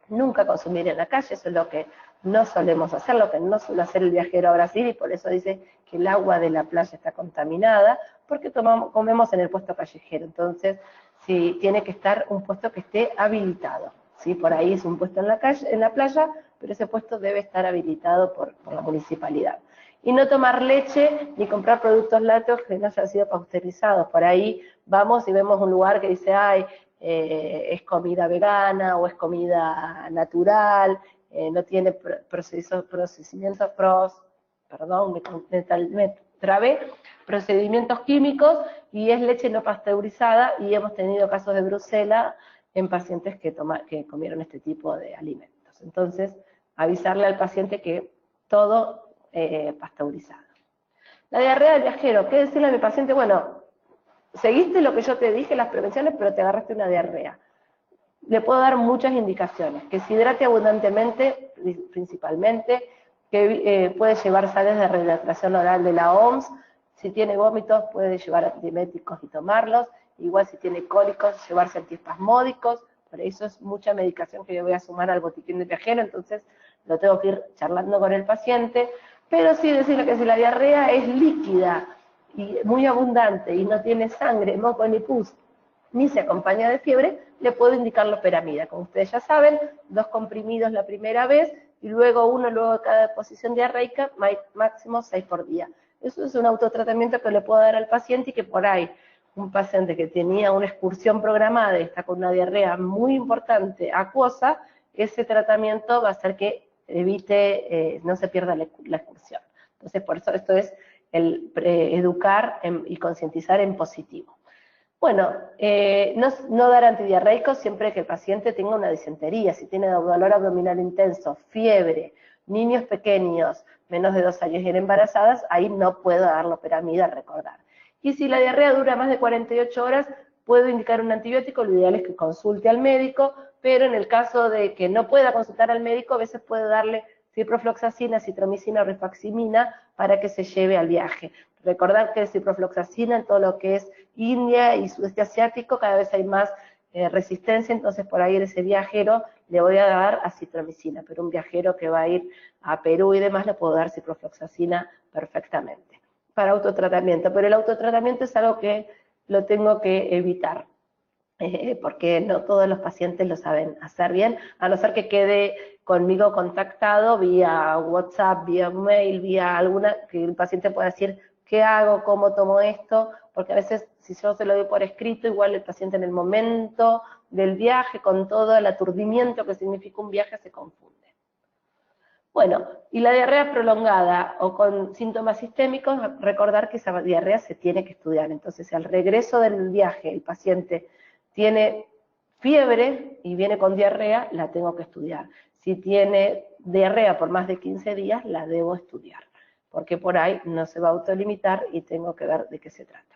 nunca consumir en la calle, eso es lo que no solemos hacer, lo que no suele hacer el viajero a Brasil, y por eso dice que el agua de la playa está contaminada, porque comemos en el puesto callejero. Entonces, sí, tiene que estar un puesto que esté habilitado. ¿Sí? Por ahí es un puesto en la playa, pero ese puesto debe estar habilitado por la municipalidad. Y no tomar leche ni comprar productos lácteos que no hayan sido pasteurizados. Por ahí vamos y vemos un lugar que dice, ay, es comida vegana o es comida natural, no tiene procedimientos químicos, y es leche no pasteurizada, y hemos tenido casos de Bruselas en pacientes que comieron este tipo de alimentos. Entonces, avisarle al paciente que todo pasteurizado. La diarrea del viajero, ¿qué decirle a mi paciente? Bueno, seguiste lo que yo te dije, las prevenciones, pero te agarraste una diarrea. Le puedo dar muchas indicaciones, que se hidrate abundantemente, principalmente, que puede llevar sales de reidratación oral de la OMS, si tiene vómitos puede llevar antieméticos y tomarlos, igual si tiene cólicos, llevarse antiespasmódicos, por eso es mucha medicación que yo voy a sumar al botiquín del viajero, entonces lo tengo que ir charlando con el paciente, pero sí decirle que si la diarrea es líquida y muy abundante y no tiene sangre, moco ni pus, ni se acompaña de fiebre, le puedo indicar loperamida. Como ustedes ya saben, 2 comprimidos la primera vez y luego uno luego de cada posición diarreica, máximo 6 por día. Eso es un autotratamiento que le puedo dar al paciente y que por ahí un paciente que tenía una excursión programada y está con una diarrea muy importante, acuosa, ese tratamiento va a hacer que evite, no se pierda la excursión. Entonces, por eso esto es el educar y concientizar en positivo. Bueno, no dar antidiarreicos siempre que el paciente tenga una disentería, si tiene dolor abdominal intenso, fiebre, niños pequeños, menos de 2 años y embarazadas, ahí no puedo dar loperamida, recordar. Y si la diarrea dura más de 48 horas, puedo indicar un antibiótico, lo ideal es que consulte al médico, pero en el caso de que no pueda consultar al médico, a veces puedo darle ciprofloxacina, citromicina o rifaximina para que se lleve al viaje. Recordar que ciprofloxacina en todo lo que es India y sudeste asiático cada vez hay más resistencia, entonces por ahí en ese viajero le voy a dar acitromicina, pero un viajero que va a ir a Perú y demás le puedo dar ciprofloxacina perfectamente para autotratamiento, pero el autotratamiento es algo que lo tengo que evitar. Porque no todos los pacientes lo saben hacer bien, a no ser que quede conmigo contactado vía WhatsApp, vía mail, vía alguna, que el paciente pueda decir qué hago, cómo tomo esto, porque a veces si yo se lo doy por escrito, igual el paciente en el momento del viaje, con todo el aturdimiento que significa un viaje, se confunde. Bueno, y la diarrea prolongada o con síntomas sistémicos, recordar que esa diarrea se tiene que estudiar. Entonces, al regreso del viaje, el paciente tiene fiebre y viene con diarrea, la tengo que estudiar. Si tiene diarrea por más de 15 días, la debo estudiar, porque por ahí no se va a autolimitar y tengo que ver de qué se trata.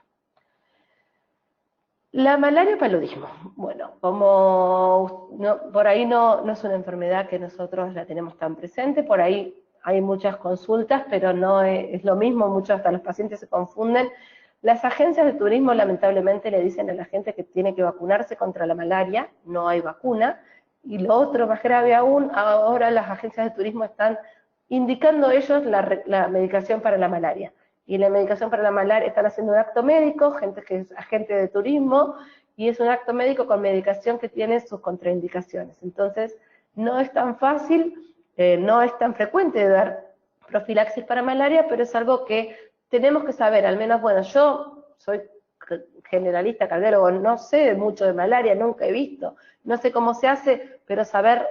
La malaria o paludismo. Bueno, como por ahí no es una enfermedad que nosotros la tenemos tan presente, por ahí hay muchas consultas, pero no es lo mismo, muchos hasta los pacientes se confunden. Las agencias de turismo lamentablemente le dicen a la gente que tiene que vacunarse contra la malaria, no hay vacuna, y lo otro más grave aún, ahora las agencias de turismo están indicando ellos la medicación para la malaria. Y la medicación para la malaria están haciendo un acto médico, gente que es agente de turismo, y es un acto médico con medicación que tiene sus contraindicaciones. Entonces, no es tan fácil, no es tan frecuente dar profilaxis para malaria, pero es algo que tenemos que saber, al menos, bueno, yo soy generalista, cardiólogo, no sé mucho de malaria, nunca he visto, no sé cómo se hace, pero saber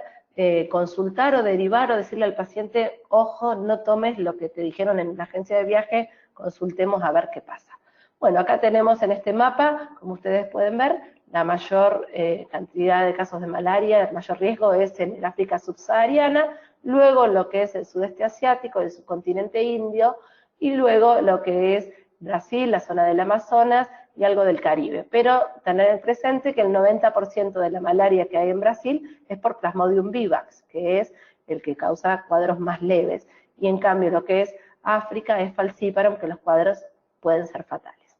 consultar o derivar o decirle al paciente, ojo, no tomes lo que te dijeron en la agencia de viaje, consultemos a ver qué pasa. Bueno, acá tenemos en este mapa, como ustedes pueden ver, la mayor cantidad de casos de malaria, el mayor riesgo es en el África subsahariana, luego lo que es el sudeste asiático, el subcontinente indio, y luego lo que es Brasil, la zona del Amazonas y algo del Caribe. Pero tener presente que el 90% de la malaria que hay en Brasil es por Plasmodium vivax, que es el que causa cuadros más leves. Y en cambio lo que es África es falciparum, que los cuadros pueden ser fatales.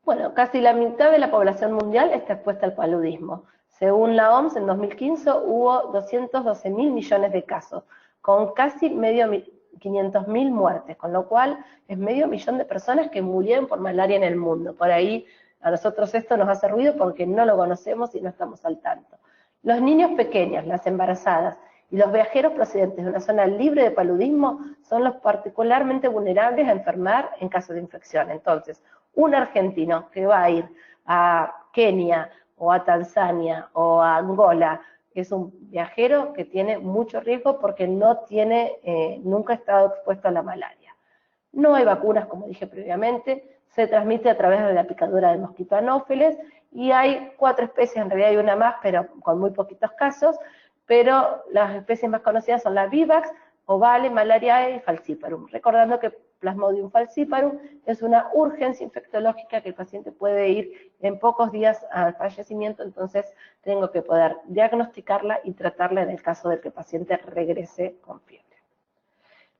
Bueno, casi la mitad de la población mundial está expuesta al paludismo. Según la OMS, en 2015 hubo 212.000 millones de casos, con casi 500.000 muertes, con lo cual es medio millón de personas que murieron por malaria en el mundo. Por ahí a nosotros esto nos hace ruido porque no lo conocemos y no estamos al tanto. Los niños pequeños, las embarazadas y los viajeros procedentes de una zona libre de paludismo son los particularmente vulnerables a enfermar en caso de infección. Entonces, un argentino que va a ir a Kenia o a Tanzania o a Angola es un viajero que tiene mucho riesgo porque no tiene, nunca ha estado expuesto a la malaria. No hay vacunas, como dije previamente, se transmite a través de la picadura del mosquito anófeles y hay 4 especies, en realidad hay una más, pero con muy poquitos casos, pero las especies más conocidas son la Vivax, Ovale, Malariae y Falciparum. Recordando que Plasmodium falciparum es una urgencia infectológica que el paciente puede ir en pocos días al fallecimiento, entonces tengo que poder diagnosticarla y tratarla en el caso de que el paciente regrese con fiebre.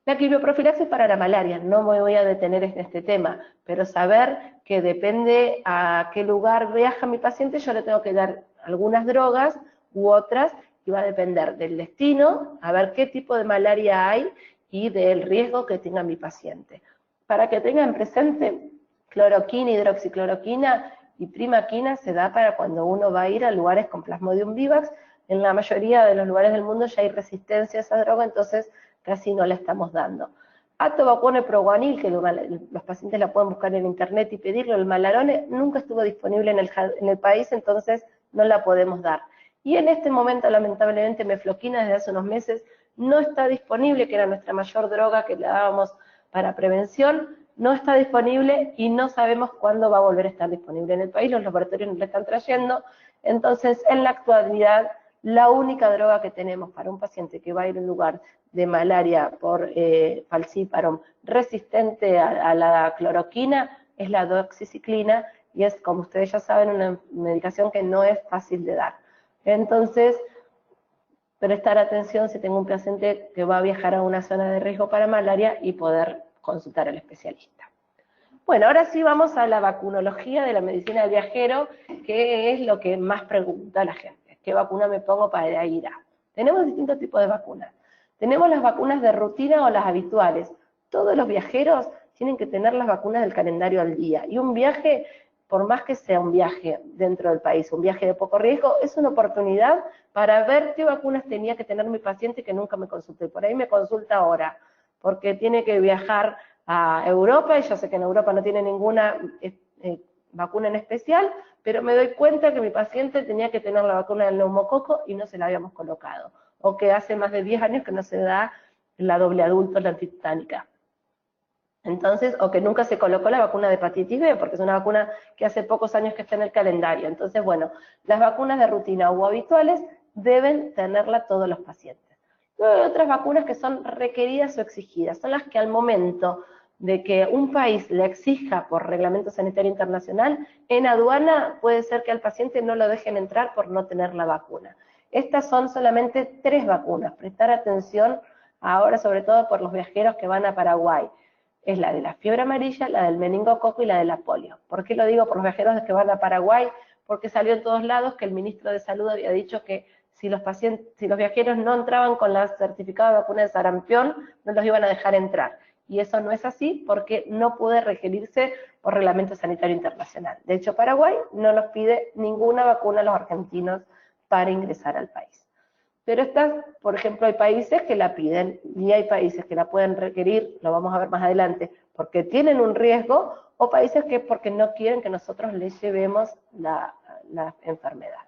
La quimioprofilaxis para la malaria, no me voy a detener en este tema, pero saber que depende a qué lugar viaja mi paciente, yo le tengo que dar algunas drogas u otras, y va a depender del destino, a ver qué tipo de malaria hay y del riesgo que tenga mi paciente. Para que tengan presente, cloroquina, hidroxicloroquina y primaquina se da para cuando uno va a ir a lugares con Plasmodium vivax. En la mayoría de los lugares del mundo ya hay resistencia a esa droga, entonces casi no la estamos dando. Atovaquone Proguanil, que los pacientes la pueden buscar en internet y pedirlo, el Malarone nunca estuvo disponible en el país, entonces no la podemos dar. Y en este momento, lamentablemente, mefloquina desde hace unos meses no está disponible, que era nuestra mayor droga que le dábamos para prevención, no está disponible y no sabemos cuándo va a volver a estar disponible en el país, los laboratorios nos la están trayendo, entonces en la actualidad la única droga que tenemos para un paciente que va a ir a un lugar de malaria por falciparum resistente a la cloroquina es la doxiciclina, y es, como ustedes ya saben, una medicación que no es fácil de dar. Entonces, prestar atención si tengo un paciente que va a viajar a una zona de riesgo para malaria y poder consultar al especialista. Bueno, ahora sí vamos a la vacunología de la medicina del viajero, que es lo que más pregunta a la gente. ¿Qué vacuna me pongo para ir a? Tenemos distintos tipos de vacunas. Tenemos las vacunas de rutina o las habituales. Todos los viajeros tienen que tener las vacunas del calendario al día. Y un viaje, por más que sea un viaje dentro del país, un viaje de poco riesgo, es una oportunidad para ver qué vacunas tenía que tener mi paciente que nunca me consulté. Por ahí me consulta ahora, porque tiene que viajar a Europa, y yo sé que en Europa no tiene ninguna vacuna en especial, pero me doy cuenta que mi paciente tenía que tener la vacuna del neumococo y no se la habíamos colocado, o que hace más de 10 años que no se da la doble adulto, la antitetánica. Entonces, o que nunca se colocó la vacuna de hepatitis B, porque es una vacuna que hace pocos años que está en el calendario. Entonces, bueno, las vacunas de rutina o habituales deben tenerla todos los pacientes. Luego hay otras vacunas que son requeridas o exigidas, son las que al momento de que un país le exija por reglamento sanitario internacional, en aduana puede ser que al paciente no lo dejen entrar por no tener la vacuna. Estas son solamente 3 vacunas, prestar atención ahora sobre todo por los viajeros que van a Paraguay. Es la de la fiebre amarilla, la del meningococo y la de la polio. ¿Por qué lo digo por los viajeros que van a Paraguay? Porque salió en todos lados que el ministro de Salud había dicho que si los viajeros no entraban con la certificado de vacuna de sarampión, no los iban a dejar entrar. Y eso no es así porque no puede requerirse por reglamento sanitario internacional. De hecho, Paraguay no nos pide ninguna vacuna a los argentinos para ingresar al país. Pero estas, por ejemplo, hay países que la piden y hay países que la pueden requerir, lo vamos a ver más adelante, porque tienen un riesgo, o países que porque no quieren que nosotros les llevemos la enfermedad.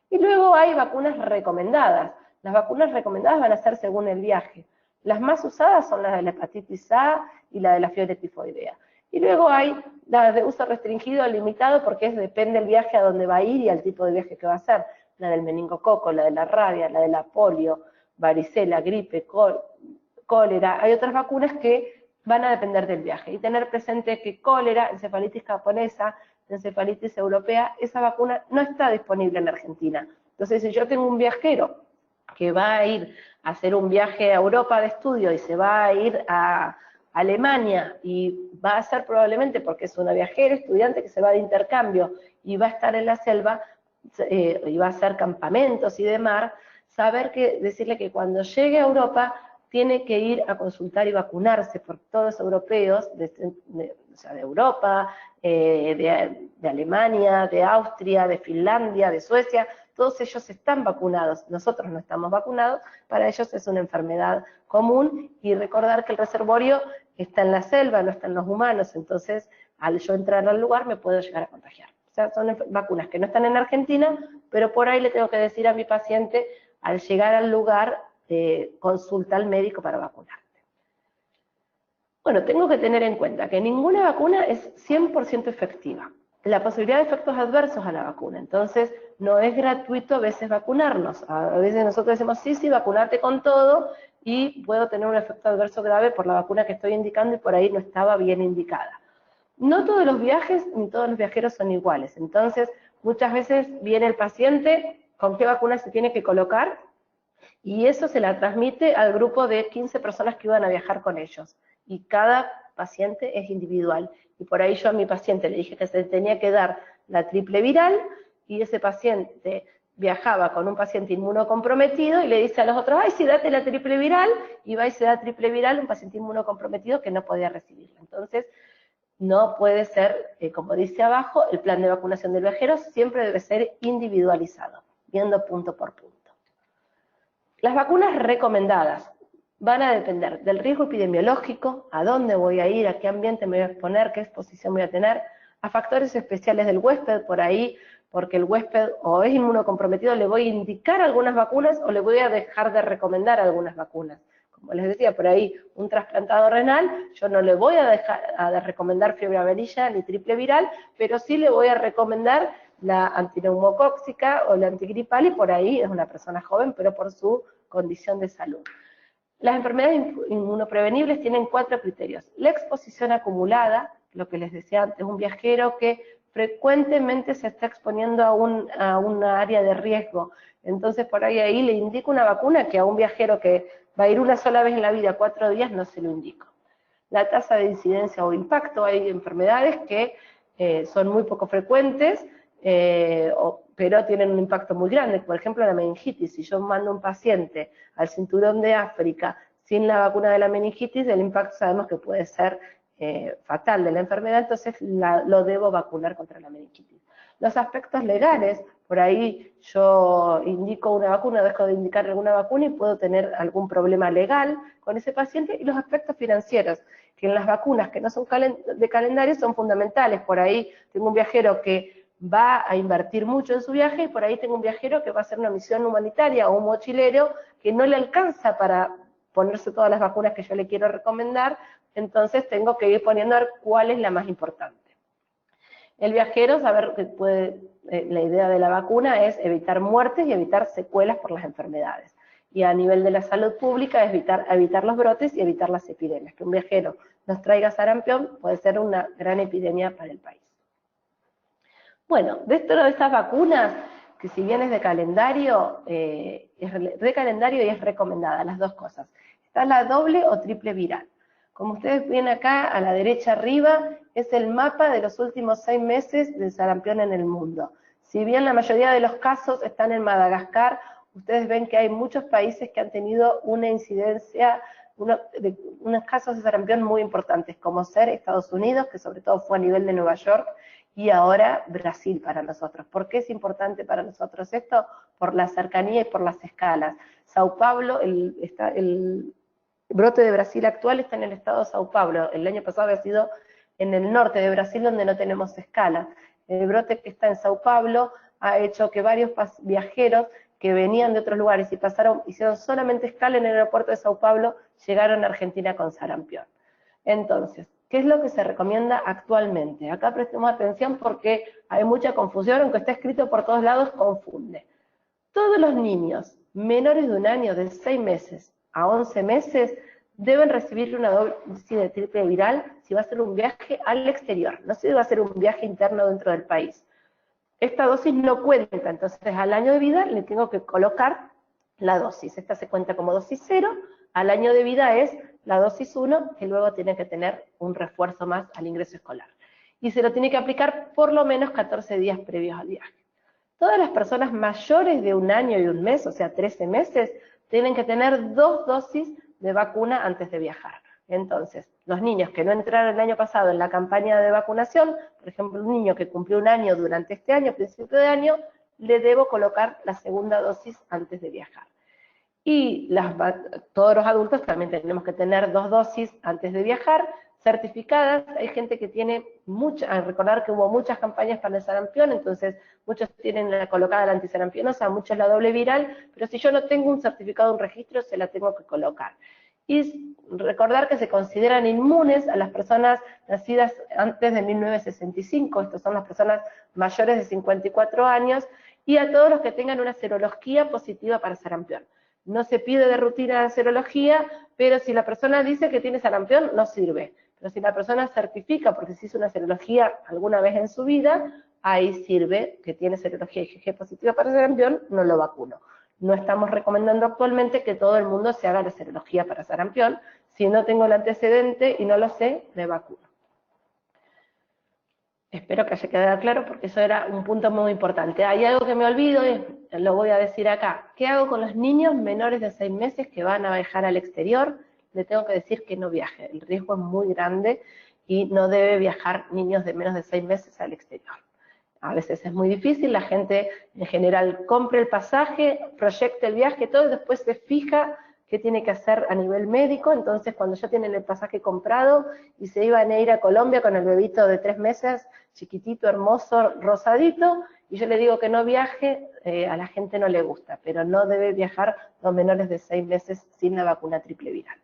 Y luego hay vacunas recomendadas. Las vacunas recomendadas van a ser según el viaje. Las más usadas son las de la hepatitis A y la de la fiebre tifoidea. Y luego hay las de uso restringido o limitado, porque depende del viaje a dónde va a ir y al tipo de viaje que va a hacer. La del meningococo, la de la rabia, la de la polio, varicela, gripe, cólera. Hay otras vacunas que van a depender del viaje. Y tener presente que cólera, encefalitis japonesa, encefalitis europea, esa vacuna no está disponible en Argentina. Entonces, si yo tengo un viajero que va a ir a hacer un viaje a Europa de estudio y se va a ir a Alemania, y va a ser probablemente porque es una viajera, estudiante que se va de intercambio y va a estar en la selva, y va a hacer campamentos y demás, decirle que cuando llegue a Europa tiene que ir a consultar y vacunarse, por todos europeos, o sea, de Europa, de Alemania, de Austria, de Finlandia, de Suecia, todos ellos están vacunados, nosotros no estamos vacunados, para ellos es una enfermedad común, y recordar que el reservorio está en la selva, no está en los humanos, entonces al yo entrar al lugar me puedo llegar a contagiar. O sea, son vacunas que no están en Argentina, pero por ahí le tengo que decir a mi paciente, al llegar al lugar, consulta al médico para vacunarte. Bueno, tengo que tener en cuenta que ninguna vacuna es 100% efectiva. la posibilidad de efectos adversos a la vacuna. Entonces, no es gratuito a veces vacunarnos. A veces nosotros decimos, sí, sí, vacunate con todo, y puedo tener un efecto adverso grave por la vacuna que estoy indicando y por ahí no estaba bien indicada. No todos los viajes ni todos los viajeros son iguales. Entonces, muchas veces viene el paciente con qué vacuna se tiene que colocar, y eso se la transmite al grupo de 15 personas que iban a viajar con ellos. Y cada paciente es individual. Y por ahí yo a mi paciente le dije que se tenía que dar la triple viral, y ese paciente viajaba con un paciente inmunocomprometido y le dice a los otros, ay, sí, date la triple viral, y va y se da triple viral un paciente inmunocomprometido que no podía recibirla. Entonces, no puede ser, como dice abajo, el plan de vacunación del viajero siempre debe ser individualizado, viendo punto por punto. Las vacunas recomendadas van a depender del riesgo epidemiológico, a dónde voy a ir, a qué ambiente me voy a exponer, qué exposición voy a tener, a factores especiales del huésped, por ahí, porque el huésped o es inmunocomprometido, le voy a indicar algunas vacunas o le voy a dejar de recomendar algunas vacunas. Como les decía, por ahí, un trasplantado renal, yo no le voy a dejar de recomendar fiebre amarilla ni triple viral, pero sí le voy a recomendar la antineumocóxica o la antigripal, y por ahí es una persona joven, pero por su condición de salud. Las enfermedades inmunoprevenibles tienen 4 criterios. La exposición acumulada, lo que les decía antes, un viajero que frecuentemente se está exponiendo a una área de riesgo. Entonces, por ahí le indico una vacuna que a un viajero que va a ir una sola vez en la vida, 4 días, no se lo indico. La tasa de incidencia o impacto, hay enfermedades que son muy poco frecuentes, pero tienen un impacto muy grande. Por ejemplo, la meningitis. Si yo mando un paciente al cinturón de África sin la vacuna de la meningitis, el impacto sabemos que puede ser fatal de la enfermedad, entonces lo debo vacunar contra la meningitis. Los aspectos legales, por ahí yo indico una vacuna, dejo de indicar alguna vacuna y puedo tener algún problema legal con ese paciente. Y los aspectos financieros, que en las vacunas que no son de calendario son fundamentales. Por ahí tengo un viajero que va a invertir mucho en su viaje, y por ahí tengo un viajero que va a hacer una misión humanitaria o un mochilero que no le alcanza para ponerse todas las vacunas que yo le quiero recomendar, entonces tengo que ir poniendo a ver cuál es la más importante. El viajero, saber que la idea de la vacuna es evitar muertes y evitar secuelas por las enfermedades. Y a nivel de la salud pública es evitar los brotes y evitar las epidemias. Que un viajero nos traiga sarampión puede ser una gran epidemia para el país. Bueno, dentro de estas vacunas, que si bien es de calendario y es recomendada, las dos cosas. Está la doble o triple viral. Como ustedes ven acá, a la derecha arriba, es el mapa de los últimos 6 meses del sarampión en el mundo. Si bien la mayoría de los casos están en Madagascar, ustedes ven que hay muchos países que han tenido una incidencia, unos casos de sarampión muy importantes, como ser Estados Unidos, que sobre todo fue a nivel de Nueva York, y ahora Brasil para nosotros. ¿Por qué es importante para nosotros esto? Por la cercanía y por las escalas. Sao Paulo, el brote de Brasil actual está en el estado de Sao Paulo. El año pasado había sido en el norte de Brasil, donde no tenemos escala. El brote que está en Sao Paulo ha hecho que varios viajeros que venían de otros lugares y hicieron solamente escala en el aeropuerto de Sao Paulo, llegaron a Argentina con sarampión. Entonces, ¿qué es lo que se recomienda actualmente? Acá prestemos atención porque hay mucha confusión, aunque está escrito por todos lados, confunde. Todos los niños menores de un año, de 6 meses a 11 meses, deben recibir una dosis de triple viral si va a ser un viaje al exterior, no si va a ser un viaje interno dentro del país. Esta dosis no cuenta, entonces al año de vida le tengo que colocar la dosis. Esta se cuenta como dosis 0, al año de vida es la dosis 1, que luego tiene que tener un refuerzo más al ingreso escolar. Y se lo tiene que aplicar por lo menos 14 días previos al viaje. Todas las personas mayores de 1 año y 1 mes, o sea 13 meses, tienen que tener 2 dosis de vacuna antes de viajar. Entonces, los niños que no entraron el año pasado en la campaña de vacunación, por ejemplo, un niño que cumplió 1 año durante este año, principio de año, le debo colocar la segunda dosis antes de viajar. Y todos los adultos también tenemos que tener 2 dosis antes de viajar, certificadas. Hay gente que tiene recordar que hubo muchas campañas para el sarampión, entonces muchos tienen colocada la antisarampionosa, muchos la doble viral, pero si yo no tengo un certificado, un registro, se la tengo que colocar. Y recordar que se consideran inmunes a las personas nacidas antes de 1965, estas son las personas mayores de 54 años, y a todos los que tengan una serología positiva para sarampión. No se pide de rutina la serología, pero si la persona dice que tiene sarampión, no sirve. Pero si la persona certifica, porque se hizo una serología alguna vez en su vida, ahí sirve que tiene serología IgG positiva para sarampión, no lo vacuno. No estamos recomendando actualmente que todo el mundo se haga la serología para sarampión. Si no tengo el antecedente y no lo sé, me vacuno. Espero que haya quedado claro porque eso era un punto muy importante. Hay algo que me olvido y lo voy a decir acá. ¿Qué hago con los niños menores de 6 meses que van a viajar al exterior? Le tengo que decir que no viaje. El riesgo es muy grande y no debe viajar niños de menos de 6 meses al exterior. A veces es muy difícil, la gente en general compra el pasaje, proyecta el viaje, todo y después se fija qué tiene que hacer a nivel médico. Entonces cuando ya tienen el pasaje comprado y se iban a ir a Colombia con el bebito de 3 meses, chiquitito, hermoso, rosadito, y yo le digo que no viaje, a la gente no le gusta, pero no debe viajar los menores de 6 meses sin la vacuna triple viral.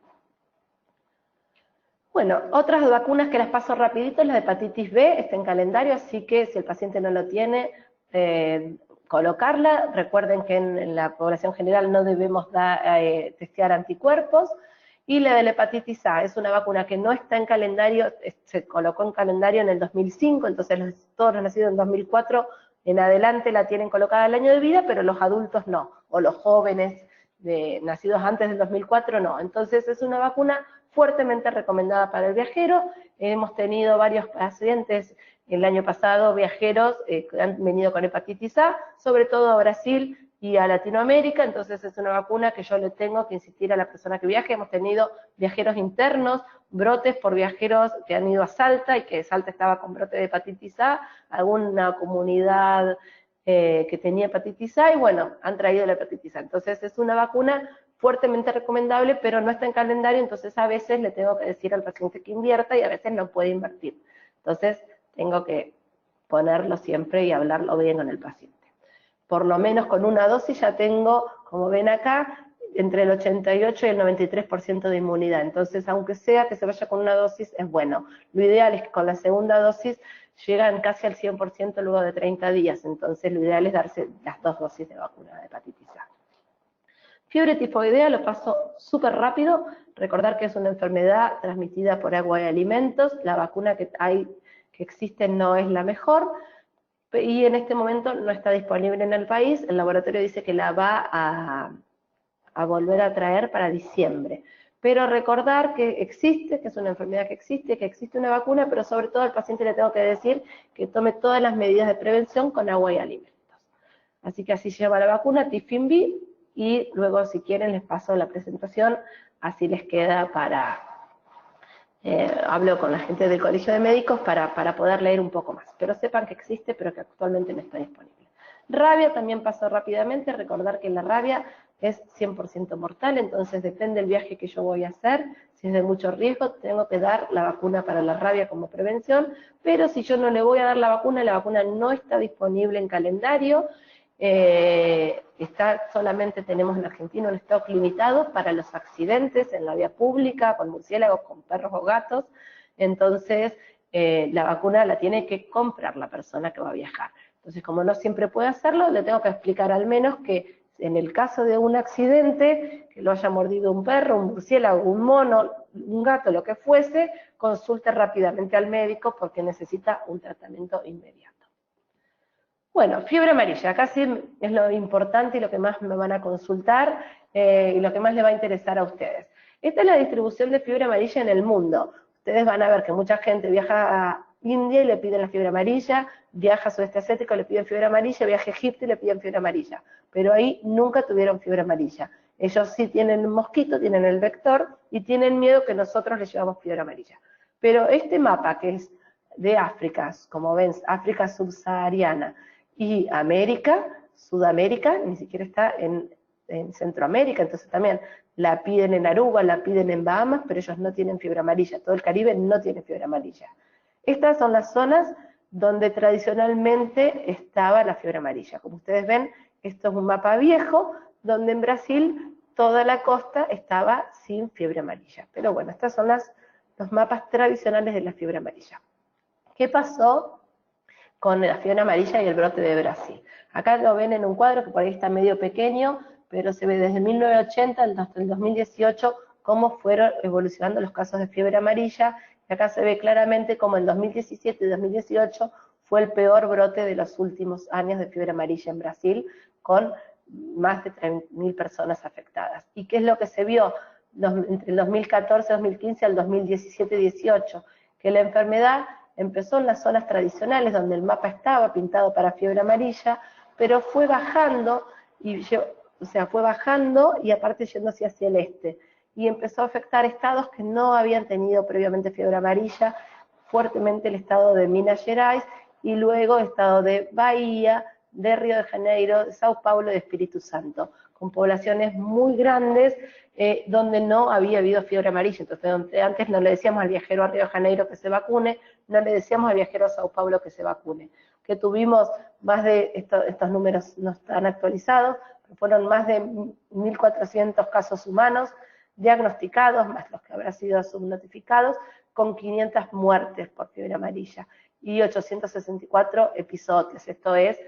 Bueno, otras vacunas que las paso rapidito, la de hepatitis B está en calendario, así que si el paciente no lo tiene, colocarla. Recuerden que en la población general no debemos testear anticuerpos. Y la de la hepatitis A es una vacuna que no está en calendario, se colocó en calendario en el 2005, entonces todos los nacidos en 2004 en adelante la tienen colocada el año de vida, pero los adultos no, o los jóvenes nacidos antes del 2004 no. Entonces es una vacuna fuertemente recomendada para el viajero. Hemos tenido varios pacientes el año pasado, viajeros que han venido con hepatitis A, sobre todo a Brasil y a Latinoamérica, entonces es una vacuna que yo le tengo que insistir a la persona que viaje. Hemos tenido viajeros internos, brotes por viajeros que han ido a Salta y que Salta estaba con brote de hepatitis A, alguna comunidad que tenía hepatitis A y bueno, han traído la hepatitis A. Entonces es una vacuna fuertemente recomendable, pero no está en calendario, entonces a veces le tengo que decir al paciente que invierta y a veces no puede invertir. Entonces tengo que ponerlo siempre y hablarlo bien con el paciente. Por lo menos con una dosis ya tengo, como ven acá, entre el 88 y el 93% de inmunidad. Entonces, aunque sea que se vaya con una dosis, es bueno. Lo ideal es que con la segunda dosis llegan casi al 100% luego de 30 días. Entonces, lo ideal es darse las 2 dosis de vacuna de hepatitis A. Fiebre tifoidea lo paso súper rápido. Recordar que es una enfermedad transmitida por agua y alimentos. La vacuna que existe no es la mejor. Y en este momento no está disponible en el país. El laboratorio dice que la va a volver a traer para diciembre. Pero recordar que existe, que es una enfermedad que existe una vacuna, pero sobre todo al paciente le tengo que decir que tome todas las medidas de prevención con agua y alimentos. Así que así lleva la vacuna, Tifin-B, y luego si quieren les paso la presentación, así les queda para... hablo con la gente del Colegio de Médicos para poder leer un poco más, pero sepan que existe, pero que actualmente no está disponible. Rabia también pasó rápidamente. Recordar que la rabia es 100% mortal, entonces depende del viaje que yo voy a hacer. Si es de mucho riesgo, tengo que dar la vacuna para la rabia como prevención, pero si yo no le voy a dar la vacuna no está disponible en calendario. Solamente tenemos en Argentina un stock limitado para los accidentes en la vía pública, con murciélagos, con perros o gatos. Entonces, la vacuna la tiene que comprar la persona que va a viajar. Entonces, como no siempre puede hacerlo, le tengo que explicar al menos que en el caso de un accidente, que lo haya mordido un perro, un murciélago, un mono, un gato, lo que fuese, consulte rápidamente al médico porque necesita un tratamiento inmediato. Bueno, fiebre amarilla, acá sí es lo importante y lo que más me van a consultar y lo que más le va a interesar a ustedes. Esta es la distribución de fiebre amarilla en el mundo. Ustedes van a ver que mucha gente viaja a India y le piden la fiebre amarilla, viaja a sudeste asiático, le piden fiebre amarilla, viaja a Egipto y le piden fiebre amarilla. Pero ahí nunca tuvieron fiebre amarilla. Ellos sí tienen un mosquito, tienen el vector y tienen miedo que nosotros les llevamos fiebre amarilla. Pero este mapa que es de África, como ven, África subsahariana, y América, Sudamérica, ni siquiera está en Centroamérica, entonces también la piden en Aruba, la piden en Bahamas, pero ellos no tienen fiebre amarilla, todo el Caribe no tiene fiebre amarilla. Estas son las zonas donde tradicionalmente estaba la fiebre amarilla. Como ustedes ven, esto es un mapa viejo, donde en Brasil toda la costa estaba sin fiebre amarilla. Pero bueno, estos son los mapas tradicionales de la fiebre amarilla. ¿Qué pasó con la fiebre amarilla y el brote de Brasil? Acá lo ven en un cuadro que por ahí está medio pequeño, pero se ve desde 1980 hasta el 2018 cómo fueron evolucionando los casos de fiebre amarilla. Y acá se ve claramente cómo en 2017 y 2018 fue el peor brote de los últimos años de fiebre amarilla en Brasil, con más de 3.000 personas afectadas. ¿Y qué es lo que se vio entre el 2014-2015 al 2017-18? Que la enfermedad empezó en las zonas tradicionales donde el mapa estaba pintado para fiebre amarilla, pero fue bajando, fue bajando y aparte yéndose hacia el este. Y empezó a afectar estados que no habían tenido previamente fiebre amarilla, fuertemente el estado de Minas Gerais y luego el estado de Bahía, de Río de Janeiro, de Sao Paulo y de Espíritu Santo, con poblaciones muy grandes donde no había habido fiebre amarilla. Entonces, donde antes no le decíamos al viajero a Río de Janeiro que se vacune, no le decíamos al viajero a Sao Paulo que se vacune. Que tuvimos más de, estos números no están actualizados, pero fueron más de 1.400 casos humanos diagnosticados, más los que habrán sido subnotificados, con 500 muertes por fiebre amarilla y 864 episodios. Esto es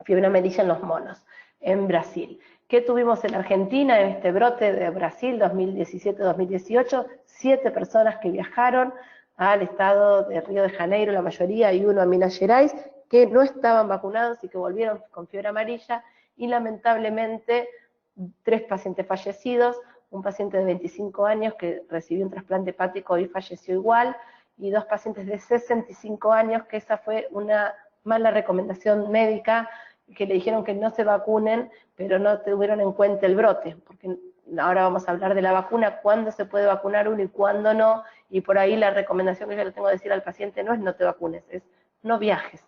fiebre amarilla en los monos, en Brasil. ¿Qué tuvimos en Argentina en este brote de Brasil 2017-2018? 7 personas que viajaron al estado de Río de Janeiro, la mayoría, y uno a Minas Gerais, que no estaban vacunados y que volvieron con fiebre amarilla, y lamentablemente 3 pacientes fallecidos, un paciente de 25 años que recibió un trasplante hepático y falleció igual, y 2 pacientes de 65 años, que esa fue una mala recomendación médica, que le dijeron que no se vacunen, pero no tuvieron en cuenta el brote, porque ahora vamos a hablar de la vacuna, cuándo se puede vacunar uno y cuándo no, y por ahí la recomendación que yo le tengo que decir al paciente no es no te vacunes, es no viajes.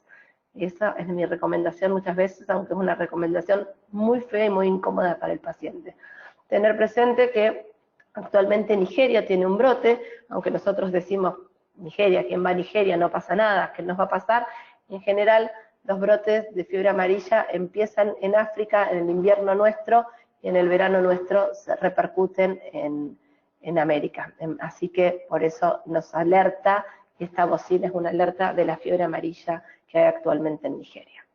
Esa es mi recomendación muchas veces, aunque es una recomendación muy fea y muy incómoda para el paciente. Tener presente que actualmente Nigeria tiene un brote, aunque nosotros decimos Nigeria, quien va a Nigeria no pasa nada, ¿qué nos va a pasar? En general, los brotes de fiebre amarilla empiezan en África, en el invierno nuestro, y en el verano nuestro se repercuten en América. Así que por eso nos alerta, esta bocina es una alerta de la fiebre amarilla que hay actualmente en Nigeria.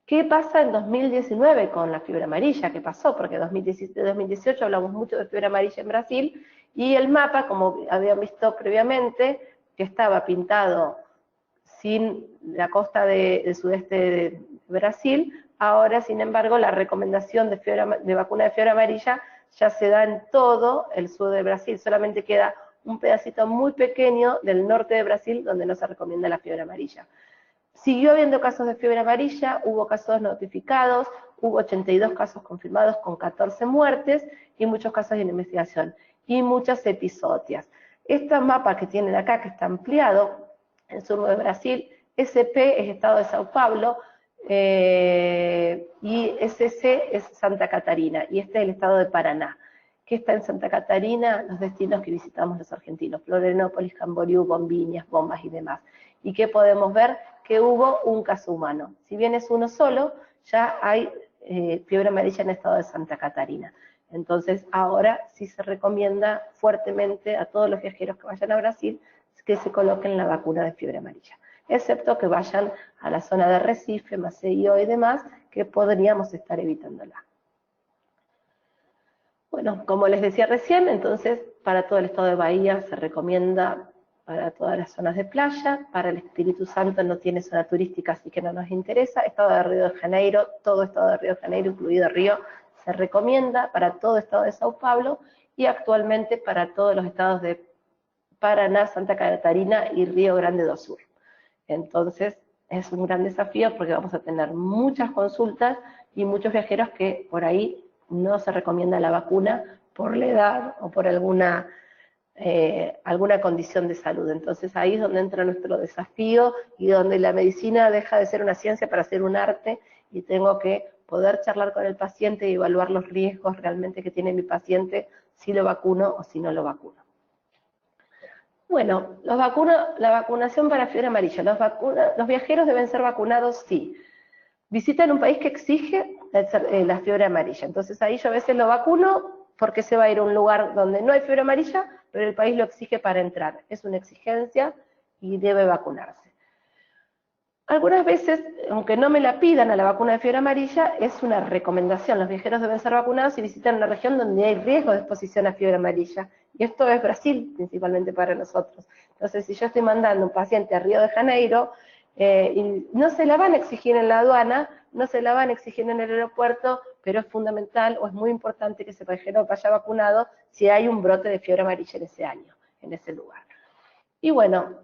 ¿Qué pasa en 2019 con la fiebre amarilla? ¿Qué pasó? Porque 2017-2018 hablamos mucho de fiebre amarilla en Brasil, y el mapa, como habían visto previamente, que estaba pintado sin la costa del sudeste de Brasil, ahora, sin embargo, la recomendación de vacuna de fiebre amarilla ya se da en todo el sur de Brasil, solamente queda un pedacito muy pequeño del norte de Brasil donde no se recomienda la fiebre amarilla. Siguió habiendo casos de fiebre amarilla, hubo casos notificados, hubo 82 casos confirmados con 14 muertes y muchos casos en investigación y muchas episodias. Este mapa que tienen acá, que está ampliado, el sur de Brasil, SP es estado de Sao Paulo, y SC es Santa Catarina, y este es el estado de Paraná. ¿Qué está en Santa Catarina? Los destinos que visitamos los argentinos, Florianópolis, Camboriú, Bombiñas, Bombas y demás. ¿Y qué podemos ver? Que hubo un caso humano. Si bien es uno solo, ya hay fiebre amarilla en el estado de Santa Catarina. Entonces ahora sí se recomienda fuertemente a todos los viajeros que vayan a Brasil que se coloquen la vacuna de fiebre amarilla, excepto que vayan a la zona de Recife, Maceió y demás, que podríamos estar evitándola. Bueno, como les decía recién, entonces para todo el estado de Bahía se recomienda para todas las zonas de playa, para el Espíritu Santo no tiene zona turística, así que no nos interesa. Estado de Río de Janeiro, todo estado de Río de Janeiro, incluido Río, se recomienda para todo estado de Sao Paulo y actualmente para todos los estados de Paraná, Santa Catarina y Río Grande do Sul. Entonces es un gran desafío porque vamos a tener muchas consultas y muchos viajeros que por ahí no se recomienda la vacuna por la edad o por alguna condición de salud. Entonces ahí es donde entra nuestro desafío y donde la medicina deja de ser una ciencia para ser un arte, y tengo que poder charlar con el paciente y evaluar los riesgos realmente que tiene mi paciente, si lo vacuno o si no lo vacuno. Bueno, la vacunación para fiebre amarilla. Los viajeros deben ser vacunados, sí. ¿Visitan un país que exige? la fiebre amarilla. Entonces ahí yo a veces lo vacuno porque se va a ir a un lugar donde no hay fiebre amarilla, pero el país lo exige para entrar. Es una exigencia y debe vacunarse. Algunas veces, aunque no me la pidan a la vacuna de fiebre amarilla, es una recomendación. Los viajeros deben ser vacunados y visitar una región donde hay riesgo de exposición a fiebre amarilla. Y esto es Brasil, principalmente para nosotros. Entonces, si yo estoy mandando un paciente a Río de Janeiro, y no se la van a exigir en la aduana, no se la van a exigir en el aeropuerto, pero es fundamental o es muy importante que ese viajero vaya vacunado si hay un brote de fiebre amarilla en ese año, en ese lugar. Y bueno,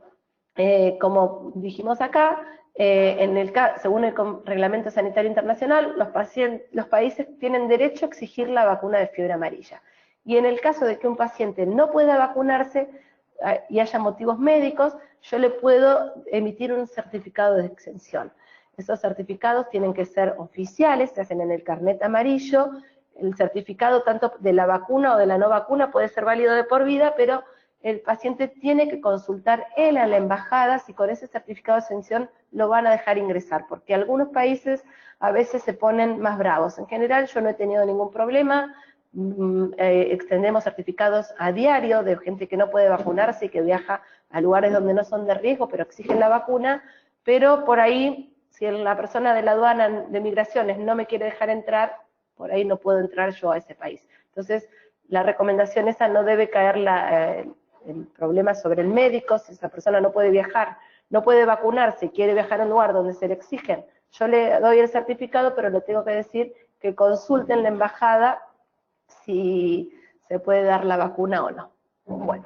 como dijimos acá, según el Reglamento Sanitario Internacional, los países tienen derecho a exigir la vacuna de fiebre amarilla. Y en el caso de que un paciente no pueda vacunarse y haya motivos médicos, yo le puedo emitir un certificado de exención. Esos certificados tienen que ser oficiales, se hacen en el carnet amarillo. El certificado tanto de la vacuna o de la no vacuna puede ser válido de por vida, pero el paciente tiene que consultar él a la embajada si con ese certificado de exención lo van a dejar ingresar, porque algunos países a veces se ponen más bravos. En general yo no he tenido ningún problema, extendemos certificados a diario de gente que no puede vacunarse y que viaja a lugares donde no son de riesgo, pero exigen la vacuna, pero por ahí, si la persona de la aduana de migraciones no me quiere dejar entrar, por ahí no puedo entrar yo a ese país. Entonces, la recomendación esa no debe caer el problema sobre el médico. Si esa persona no puede viajar, no puede vacunarse, quiere viajar a un lugar donde se le exigen, yo le doy el certificado, pero le tengo que decir que consulten la embajada si se puede dar la vacuna o no. Bueno,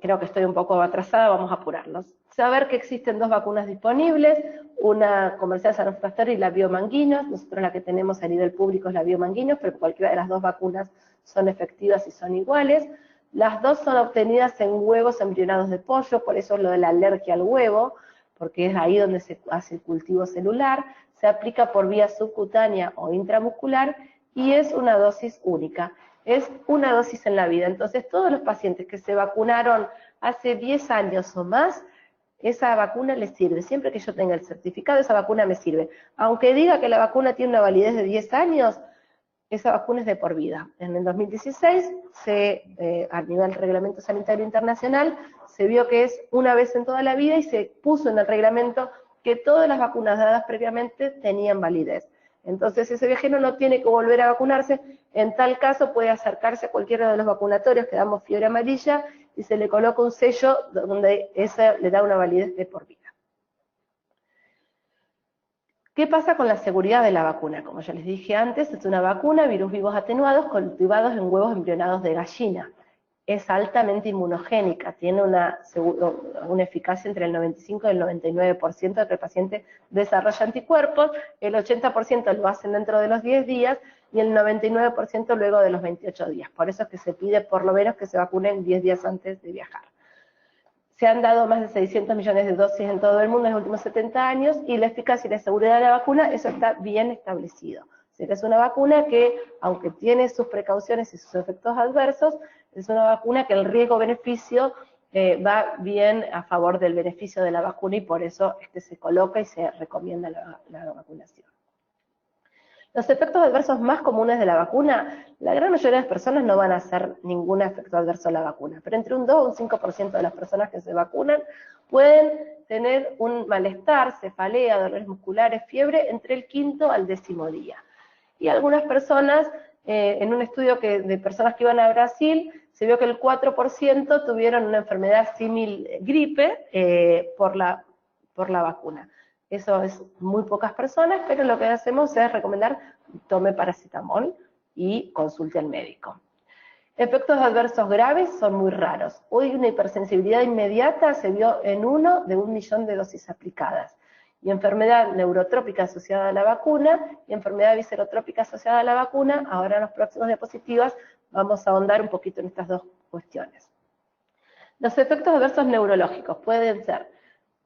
creo que estoy un poco atrasada, vamos a apurarnos. Saber que existen dos vacunas disponibles, una comercial Sanofi Pasteur y la Biomanguinhos. Nosotros la que tenemos a nivel público es la Biomanguinhos, pero cualquiera de las dos vacunas son efectivas y son iguales. Las dos son obtenidas en huevos embrionados de pollo, por eso es lo de la alergia al huevo, porque es ahí donde se hace el cultivo celular. Se aplica por vía subcutánea o intramuscular y es una dosis única. Es una dosis en la vida. Entonces, todos los pacientes que se vacunaron hace 10 años o más, esa vacuna les sirve. Siempre que yo tenga el certificado, esa vacuna me sirve. Aunque diga que la vacuna tiene una validez de 10 años, esa vacuna es de por vida. En el 2016, a nivel del Reglamento Sanitario Internacional, se vio que es una vez en toda la vida y se puso en el reglamento que todas las vacunas dadas previamente tenían validez. Entonces ese viajero no tiene que volver a vacunarse, en tal caso puede acercarse a cualquiera de los vacunatorios que damos fiebre amarilla y se le coloca un sello donde esa le da una validez de por vida. ¿Qué pasa con la seguridad de la vacuna? Como ya les dije antes, es una vacuna, virus vivos atenuados, cultivados en huevos embrionados de gallina. Es altamente inmunogénica, tiene una eficacia entre el 95 y el 99% de que el paciente desarrolla anticuerpos, el 80% lo hacen dentro de los 10 días y el 99% luego de los 28 días. Por eso es que se pide por lo menos que se vacunen 10 días antes de viajar. Se han dado más de 600 millones de dosis en todo el mundo en los últimos 70 años y la eficacia y la seguridad de la vacuna, eso está bien establecido. O sea, que es una vacuna que, aunque tiene sus precauciones y sus efectos adversos, es una vacuna que el riesgo-beneficio va bien a favor del beneficio de la vacuna y por eso se coloca y se recomienda la vacunación. Los efectos adversos más comunes de la vacuna, la gran mayoría de las personas no van a hacer ningún efecto adverso a la vacuna, pero entre un 2 o un 5% de las personas que se vacunan pueden tener un malestar, cefalea, dolores musculares, fiebre, entre el 5º al 10º día. Y algunas personas, en un estudio de personas que iban a Brasil, se vio que el 4% tuvieron una enfermedad símil gripe por la vacuna. Eso es muy pocas personas, pero lo que hacemos es recomendar tome paracetamol y consulte al médico. Efectos adversos graves son muy raros. Hoy una hipersensibilidad inmediata se vio en 1 de 1 millón de dosis aplicadas. Y enfermedad neurotrópica asociada a la vacuna y enfermedad viscerotrópica asociada a la vacuna. Ahora en las próximas diapositivas vamos a ahondar un poquito en estas dos cuestiones. Los efectos adversos neurológicos pueden ser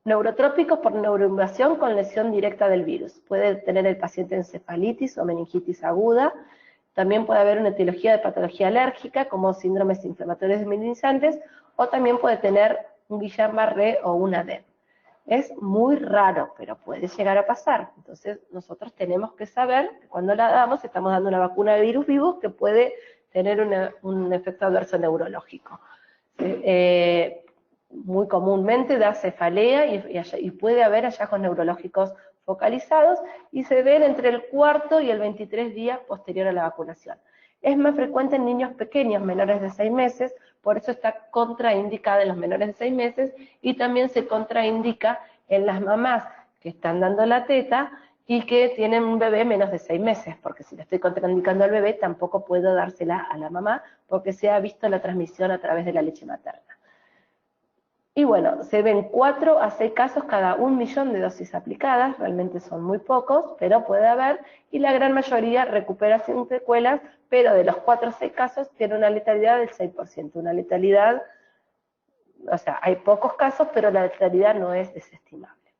neurotrópicos por neuroinvasión con lesión directa del virus. Puede tener el paciente encefalitis o meningitis aguda. También puede haber una etiología de patología alérgica, como síndromes inflamatorios desminimizantes, o también puede tener un Guillain-Barré o un ADEM. Es muy raro, pero puede llegar a pasar. Entonces, nosotros tenemos que saber que cuando la damos, estamos dando una vacuna de virus vivos que puede tener un efecto adverso neurológico. Muy comúnmente da cefalea y puede haber hallazgos neurológicos focalizados y se ven entre el cuarto y el 23 días posterior a la vacunación. Es más frecuente en niños pequeños, menores de 6 meses, por eso está contraindicada en los menores de 6 meses y también se contraindica en las mamás que están dando la teta y que tienen un bebé menos de 6 meses, porque si le estoy contraindicando al bebé tampoco puedo dársela a la mamá porque se ha visto la transmisión a través de la leche materna. Y bueno, se ven 4 a 6 casos cada 1 millón de dosis aplicadas, realmente son muy pocos, pero puede haber, y la gran mayoría recupera sin secuelas, pero de los 4 a 6 casos tiene una letalidad del 6%, una letalidad, o sea, hay pocos casos, pero la letalidad no es desestimable.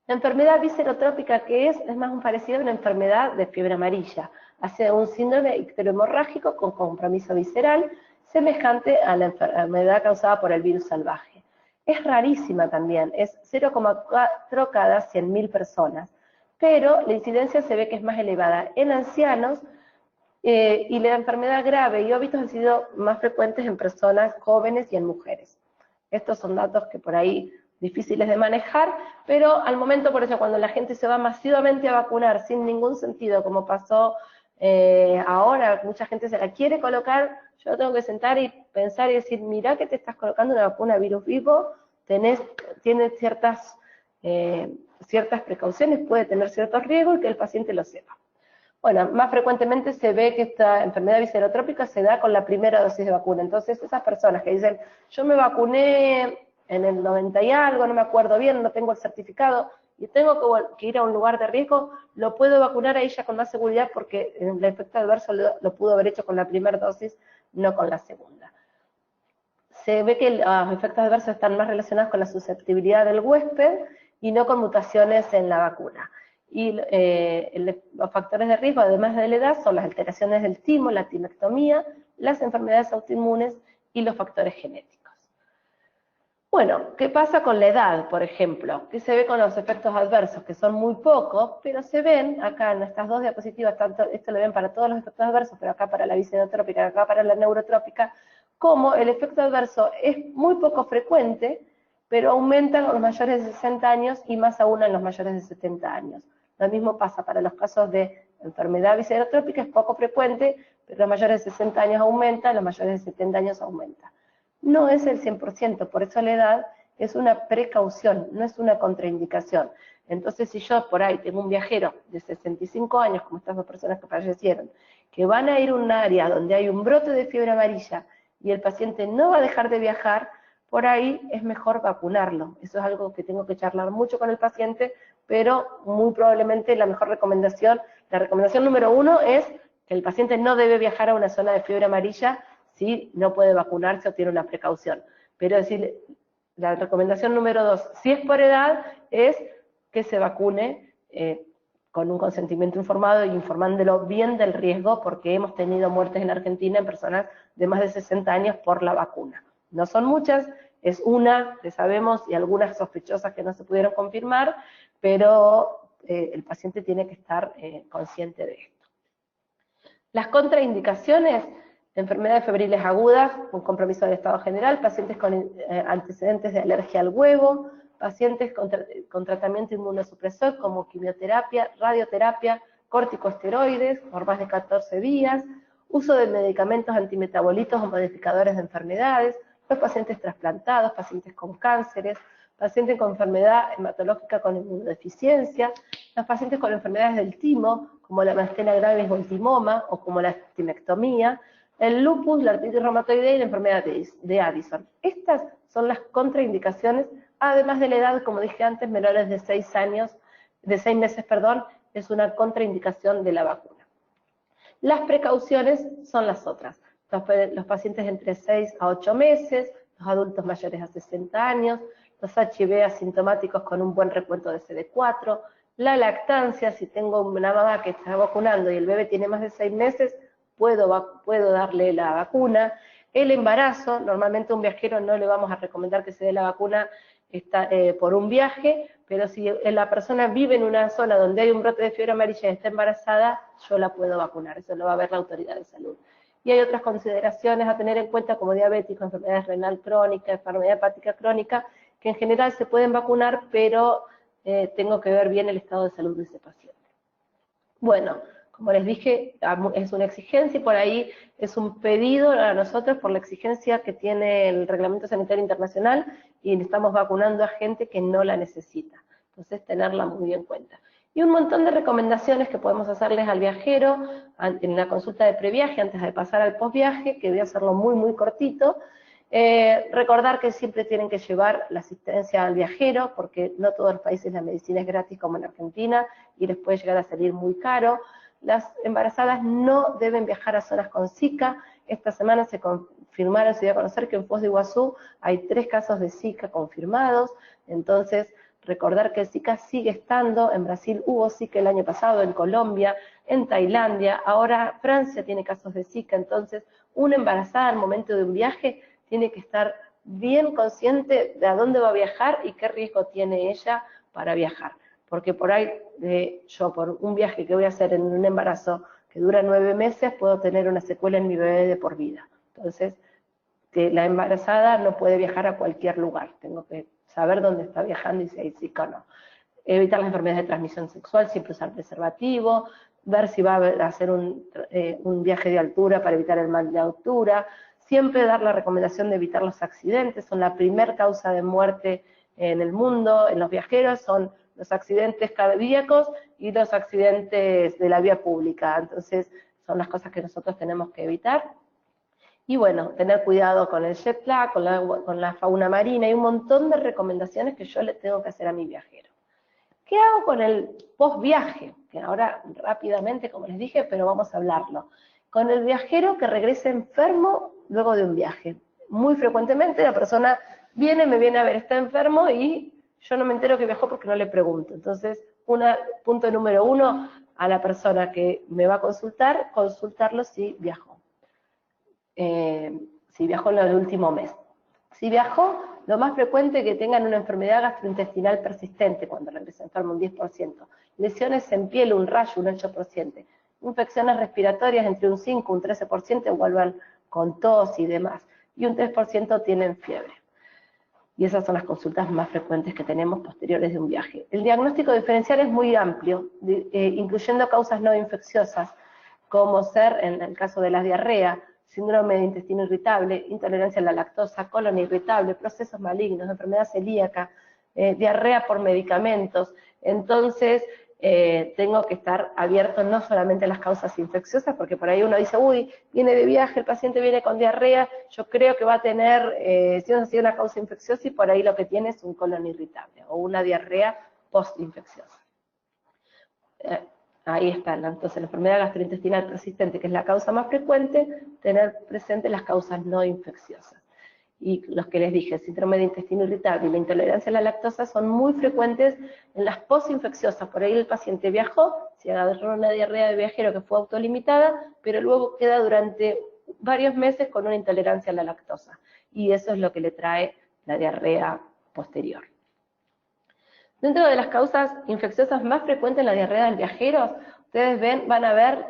La enfermedad viscerotrópica, que es más un parecido a una enfermedad de fiebre amarilla, hace un síndrome icterohemorrágico con compromiso visceral, semejante a la enfermedad causada por el virus salvaje. Es rarísima también, es 0,4 cada 100.000 personas, pero la incidencia se ve que es más elevada en ancianos y la enfermedad grave y óbitos han sido más frecuentes en personas jóvenes y en mujeres. Estos son datos que por ahí difíciles de manejar, pero al momento, por eso, cuando la gente se va masivamente a vacunar sin ningún sentido, como pasó ahora, mucha gente se la quiere colocar, yo tengo que sentar y pensar y decir, mirá que te estás colocando una vacuna virus vivo, tienes ciertas precauciones, puede tener ciertos riesgos y que el paciente lo sepa. Bueno, más frecuentemente se ve que esta enfermedad viscerotrópica se da con la primera dosis de vacuna. Entonces, esas personas que dicen, yo me vacuné en el 90 y algo, no me acuerdo bien, no tengo el certificado, y tengo que ir a un lugar de riesgo, lo puedo vacunar a ella con más seguridad porque el efecto adverso lo pudo haber hecho con la primera dosis, no con la segunda. Se ve que los efectos adversos están más relacionados con la susceptibilidad del huésped y no con mutaciones en la vacuna. Y los factores de riesgo, además de la edad, son las alteraciones del timo, la timectomía, las enfermedades autoinmunes y los factores genéticos. Bueno, ¿qué pasa con la edad, por ejemplo? ¿Qué se ve con los efectos adversos? Que son muy pocos, pero se ven acá en estas dos diapositivas, tanto esto lo ven para todos los efectos adversos, pero acá para la viscerotrópica, acá para la neurotrópica, como el efecto adverso es muy poco frecuente, pero aumenta en los mayores de 60 años y más aún en los mayores de 70 años. Lo mismo pasa para los casos de enfermedad viscerotrópica, es poco frecuente, pero los mayores de 60 años aumenta, los mayores de 70 años aumenta. No es el 100%, por eso la edad es una precaución, no es una contraindicación. Entonces, si yo por ahí tengo un viajero de 65 años, como estas dos personas que fallecieron, que van a ir a un área donde hay un brote de fiebre amarilla y el paciente no va a dejar de viajar, por ahí es mejor vacunarlo. Eso es algo que tengo que charlar mucho con el paciente, pero muy probablemente la mejor recomendación, la recomendación número 1 es que el paciente no debe viajar a una zona de fiebre amarilla si no puede vacunarse o tiene una precaución. Pero decir, la recomendación número 2, si es por edad, es que se vacune con un consentimiento informado e informándolo bien del riesgo, porque hemos tenido muertes en Argentina en personas de más de 60 años por la vacuna. No son muchas, es una que sabemos y algunas sospechosas que no se pudieron confirmar, pero el paciente tiene que estar consciente de esto. Las contraindicaciones: enfermedades febriles agudas, un compromiso del estado general, pacientes con antecedentes de alergia al huevo, pacientes con tratamiento inmunosupresor como quimioterapia, radioterapia, corticosteroides por más de 14 días, uso de medicamentos antimetabolitos o modificadores de enfermedades, los pacientes trasplantados, pacientes con cánceres, pacientes con enfermedad hematológica con inmunodeficiencia, los pacientes con enfermedades del timo, como la mastenia gravis o el timoma, o como la timectomía, el lupus, la artritis reumatoidea y la enfermedad de Addison. Estas son las contraindicaciones, además de la edad, como dije antes, menores de 6 meses, es una contraindicación de la vacuna. Las precauciones son las otras. Los pacientes entre 6 a 8 meses, los adultos mayores a 60 años, los HIV asintomáticos con un buen recuento de CD4, la lactancia, si tengo una mamá que está vacunando y el bebé tiene más de 6 meses, puedo darle la vacuna. El embarazo, normalmente a un viajero no le vamos a recomendar que se dé la vacuna por un viaje, pero si la persona vive en una zona donde hay un brote de fiebre amarilla y está embarazada, yo la puedo vacunar, eso lo va a ver la autoridad de salud. Y hay otras consideraciones a tener en cuenta como diabéticos, enfermedades renal crónica, enfermedad hepática crónica, que en general se pueden vacunar, pero tengo que ver bien el estado de salud de ese paciente. Bueno, como les dije, es una exigencia y por ahí es un pedido a nosotros por la exigencia que tiene el Reglamento Sanitario Internacional y estamos vacunando a gente que no la necesita. Entonces, tenerla muy en cuenta. Y un montón de recomendaciones que podemos hacerles al viajero en la consulta de previaje, antes de pasar al postviaje, que voy a hacerlo muy, muy cortito. Recordar que siempre tienen que llevar la asistencia al viajero, porque no todos los países la medicina es gratis como en Argentina, y les puede llegar a salir muy caro. Las embarazadas no deben viajar a zonas con Zika. Esta semana se confirmaron, se dio a conocer que en Foz de Iguazú hay 3 casos de Zika confirmados, entonces recordar que el Zika sigue estando, en Brasil hubo Zika el año pasado, en Colombia, en Tailandia, ahora Francia tiene casos de Zika, entonces una embarazada al momento de un viaje tiene que estar bien consciente de a dónde va a viajar y qué riesgo tiene ella para viajar. Porque por ahí, yo por un viaje que voy a hacer en un embarazo que dura 9 meses, puedo tener una secuela en mi bebé de por vida. Entonces, la embarazada no puede viajar a cualquier lugar. Tengo que saber dónde está viajando y si hay Zika o no. Evitar las enfermedades de transmisión sexual, siempre usar preservativo, ver si va a hacer un viaje de altura para evitar el mal de altura, siempre dar la recomendación de evitar los accidentes, son la primera causa de muerte en el mundo, en los viajeros, son los accidentes cardíacos y los accidentes de la vía pública, entonces son las cosas que nosotros tenemos que evitar. Y bueno, tener cuidado con el jet lag, con la fauna marina, hay un montón de recomendaciones que yo le tengo que hacer a mi viajero. ¿Qué hago con el post-viaje? Que ahora rápidamente, como les dije, pero vamos a hablarlo. Con el viajero que regresa enfermo luego de un viaje. Muy frecuentemente la persona me viene a ver, está enfermo y yo no me entero que viajó porque no le pregunto. Entonces, punto número 1, a la persona que me va a consultar, consultarlo si viajó. Si viajó en el último mes. Si viajó, lo más frecuente es que tengan una enfermedad gastrointestinal persistente cuando regresa enfermo, un 10%. Lesiones en piel, un rayo, un 8%. Infecciones respiratorias, entre un 5 y un 13%, vuelvan con tos y demás. Y un 3% tienen fiebre. Y esas son las consultas más frecuentes que tenemos posteriores de un viaje. El diagnóstico diferencial es muy amplio, incluyendo causas no infecciosas, como ser, en el caso de la diarrea, síndrome de intestino irritable, intolerancia a la lactosa, colon irritable, procesos malignos, enfermedad celíaca, diarrea por medicamentos. Entonces, tengo que estar abierto no solamente a las causas infecciosas, porque por ahí uno dice, uy, viene de viaje, el paciente viene con diarrea, yo creo que va a tener, si no ha sido una causa infecciosa, y por ahí lo que tiene es un colon irritable, o una diarrea post-infecciosa. Ahí está, entonces la enfermedad gastrointestinal persistente, que es la causa más frecuente, tener presente las causas no infecciosas. Y los que les dije, el síndrome de intestino irritable y la intolerancia a la lactosa son muy frecuentes en las posinfecciosas. Por ahí el paciente viajó, se agarró una diarrea de viajero que fue autolimitada, pero luego queda durante varios meses con una intolerancia a la lactosa. Y eso es lo que le trae la diarrea posterior. Dentro de las causas infecciosas más frecuentes en la diarrea del viajero, ustedes van a ver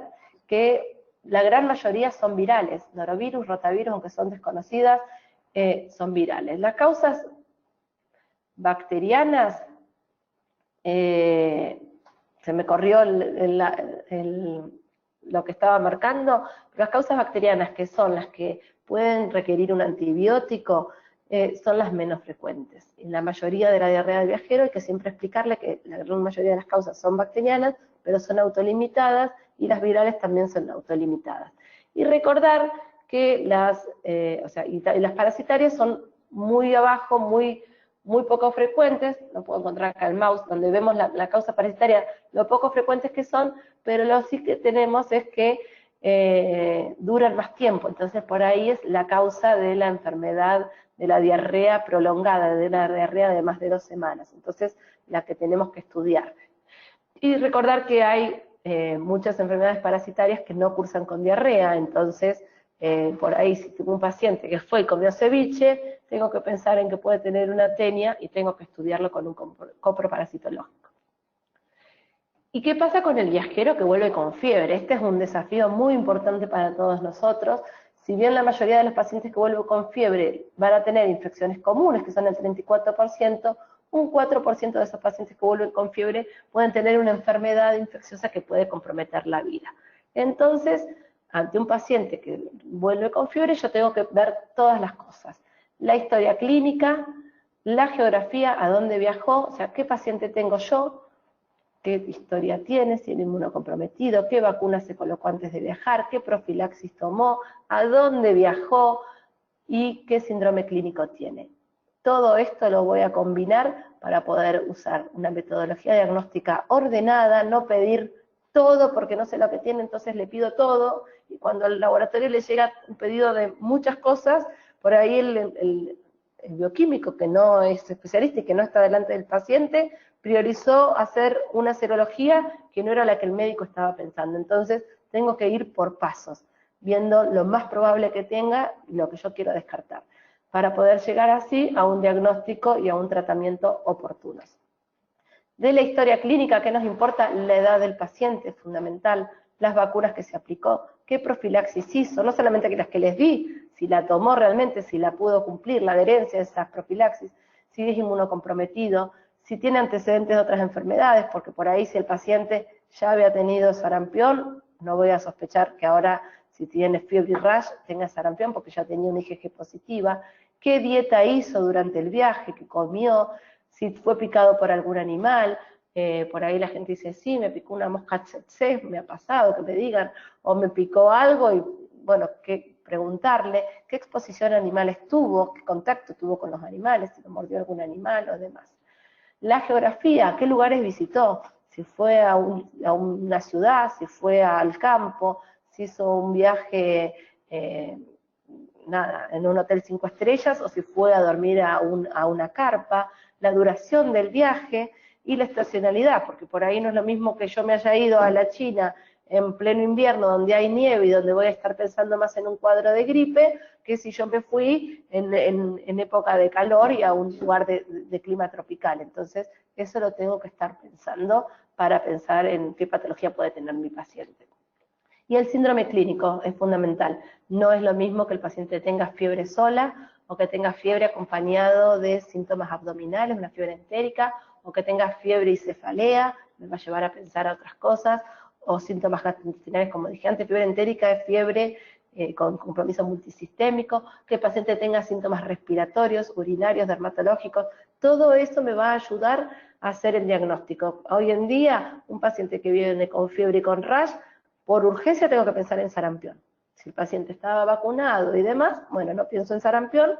que la gran mayoría son virales. Norovirus, rotavirus, aunque son desconocidas, son virales. Las causas bacterianas, se me corrió lo que estaba marcando, pero las causas bacterianas, que son las que pueden requerir un antibiótico, son las menos frecuentes. En la mayoría de la diarrea del viajero hay que siempre explicarle que la gran mayoría de las causas son bacterianas, pero son autolimitadas, y las virales también son autolimitadas. Y recordar que las parasitarias son muy abajo, muy poco frecuentes, lo puedo encontrar acá en mouse, donde vemos la causa parasitaria, lo poco frecuentes que son, pero lo sí que tenemos es que duran más tiempo, entonces por ahí es la causa de la enfermedad, de la diarrea prolongada, de la diarrea de más de 2 semanas, entonces la que tenemos que estudiar. Y recordar que hay muchas enfermedades parasitarias que no cursan con diarrea, entonces por ahí si tengo un paciente que fue y comió ceviche, tengo que pensar en que puede tener una tenia y tengo que estudiarlo con un coproparasitológico. ¿Y qué pasa con el viajero que vuelve con fiebre? Este es un desafío muy importante para todos nosotros. Si bien la mayoría de los pacientes que vuelven con fiebre van a tener infecciones comunes, que son el 34%, un 4% de esos pacientes que vuelven con fiebre pueden tener una enfermedad infecciosa que puede comprometer la vida. Entonces, ante un paciente que vuelve con fiebre, yo tengo que ver todas las cosas. La historia clínica, la geografía, a dónde viajó, o sea, qué paciente tengo yo, qué historia tiene, si es inmunocomprometido, qué vacuna se colocó antes de viajar, qué profilaxis tomó, a dónde viajó y qué síndrome clínico tiene. Todo esto lo voy a combinar para poder usar una metodología diagnóstica ordenada, no pedir todo porque no sé lo que tiene, entonces le pido todo, y cuando al laboratorio le llega un pedido de muchas cosas, por ahí el bioquímico que no es especialista y que no está delante del paciente, priorizó hacer una serología que no era la que el médico estaba pensando. Entonces, tengo que ir por pasos, viendo lo más probable que tenga y lo que yo quiero descartar, para poder llegar así a un diagnóstico y a un tratamiento oportunos. De la historia clínica, ¿qué nos importa? La edad del paciente, es fundamental, las vacunas que se aplicó, qué profilaxis hizo, no solamente las que les di, si la tomó realmente, si la pudo cumplir, la adherencia de esas profilaxis, si es inmunocomprometido, si tiene antecedentes de otras enfermedades, porque por ahí si el paciente ya había tenido sarampión, no voy a sospechar que ahora si tiene fiebre y rash tenga sarampión porque ya tenía una IgG positiva, qué dieta hizo durante el viaje, qué comió, si fue picado por algún animal, por ahí la gente dice, sí, me picó una mosca tsetse, me ha pasado, que me digan, o me picó algo, y bueno, preguntarle qué exposición a animales tuvo, qué contacto tuvo con los animales, si lo mordió algún animal o demás. La geografía, qué lugares visitó, si fue a una ciudad, si fue al campo, si hizo un viaje en un hotel 5 estrellas o si fue a dormir a una carpa, la duración del viaje y la estacionalidad, porque por ahí no es lo mismo que yo me haya ido a la China en pleno invierno donde hay nieve y donde voy a estar pensando más en un cuadro de gripe, que si yo me fui en época de calor y a un lugar de clima tropical. Entonces, eso lo tengo que estar pensando para pensar en qué patología puede tener mi paciente. Y el síndrome clínico es fundamental. No es lo mismo que el paciente tenga fiebre sola o que tenga fiebre acompañado de síntomas abdominales, una fiebre entérica, o que tenga fiebre y cefalea, me va a llevar a pensar a otras cosas, o síntomas gastrointestinales, como dije antes, fiebre entérica es fiebre con compromiso multisistémico, que el paciente tenga síntomas respiratorios, urinarios, dermatológicos, todo eso me va a ayudar a hacer el diagnóstico. Hoy en día, un paciente que viene con fiebre y con rash, por urgencia tengo que pensar en sarampión. Si el paciente estaba vacunado y demás, bueno, no pienso en sarampión,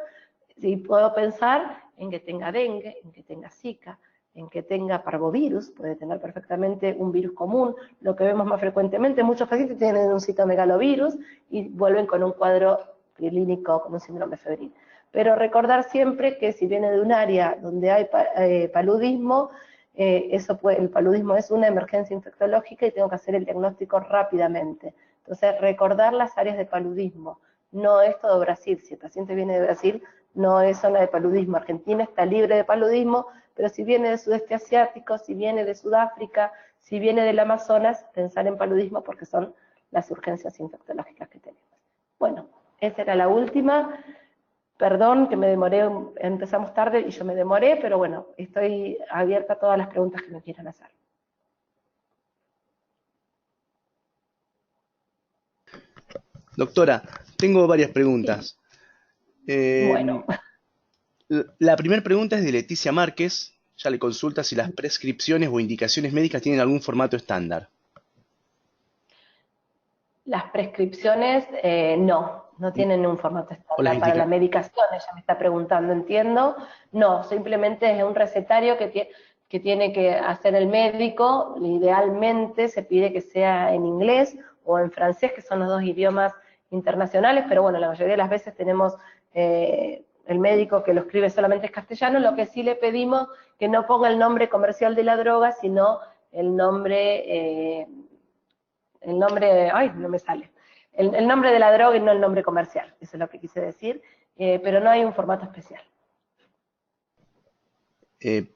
sí puedo pensar en que tenga dengue, en que tenga zika, en que tenga parvovirus, puede tener perfectamente un virus común, lo que vemos más frecuentemente, muchos pacientes tienen un citomegalovirus y vuelven con un cuadro clínico como un síndrome febril. Pero recordar siempre que si viene de un área donde hay paludismo, el paludismo es una emergencia infectológica y tengo que hacer el diagnóstico rápidamente. Entonces, recordar las áreas de paludismo, no es todo Brasil, si el paciente viene de Brasil, no es zona de paludismo. Argentina está libre de paludismo, pero si viene del sudeste asiático, si viene de Sudáfrica, si viene del Amazonas, pensar en paludismo porque son las urgencias infectológicas que tenemos. Bueno, esa era la última. Perdón que me demoré, empezamos tarde y yo me demoré, pero bueno, estoy abierta a todas las preguntas que me quieran hacer. Doctora, tengo varias preguntas. Bueno. La primera pregunta es de Leticia Márquez. Ya le consulta si las prescripciones o indicaciones médicas tienen algún formato estándar. Las prescripciones no tienen un formato estándar. Para la medicación, ella me está preguntando, entiendo. No, simplemente es un recetario que tiene que hacer el médico. Idealmente se pide que sea en inglés o en francés, que son los dos idiomas internacionales, pero bueno, la mayoría de las veces tenemos el médico que lo escribe solamente en castellano. Lo que sí le pedimos que no ponga el nombre comercial de la droga, sino el nombre, ay, no me sale, el nombre de la droga y no el nombre comercial, eso es lo que quise decir, pero no hay un formato especial.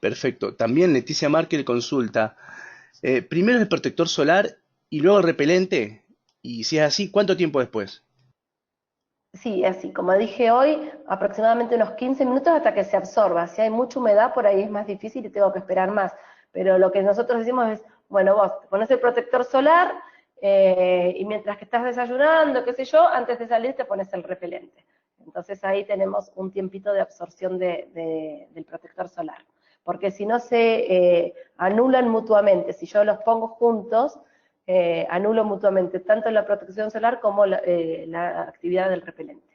Perfecto. También Leticia Márquez consulta, primero el protector solar y luego el repelente, y si es así, ¿cuánto tiempo después? Sí, así, como dije hoy, aproximadamente unos 15 minutos hasta que se absorba. Si hay mucha humedad, por ahí es más difícil y tengo que esperar más. Pero lo que nosotros decimos es, bueno, vos te pones el protector solar y mientras que estás desayunando, qué sé yo, antes de salir te pones el repelente. Entonces ahí tenemos un tiempito de absorción del protector solar. Porque si no se anulan mutuamente, si yo los pongo juntos, anulo mutuamente tanto la protección solar como la actividad del repelente.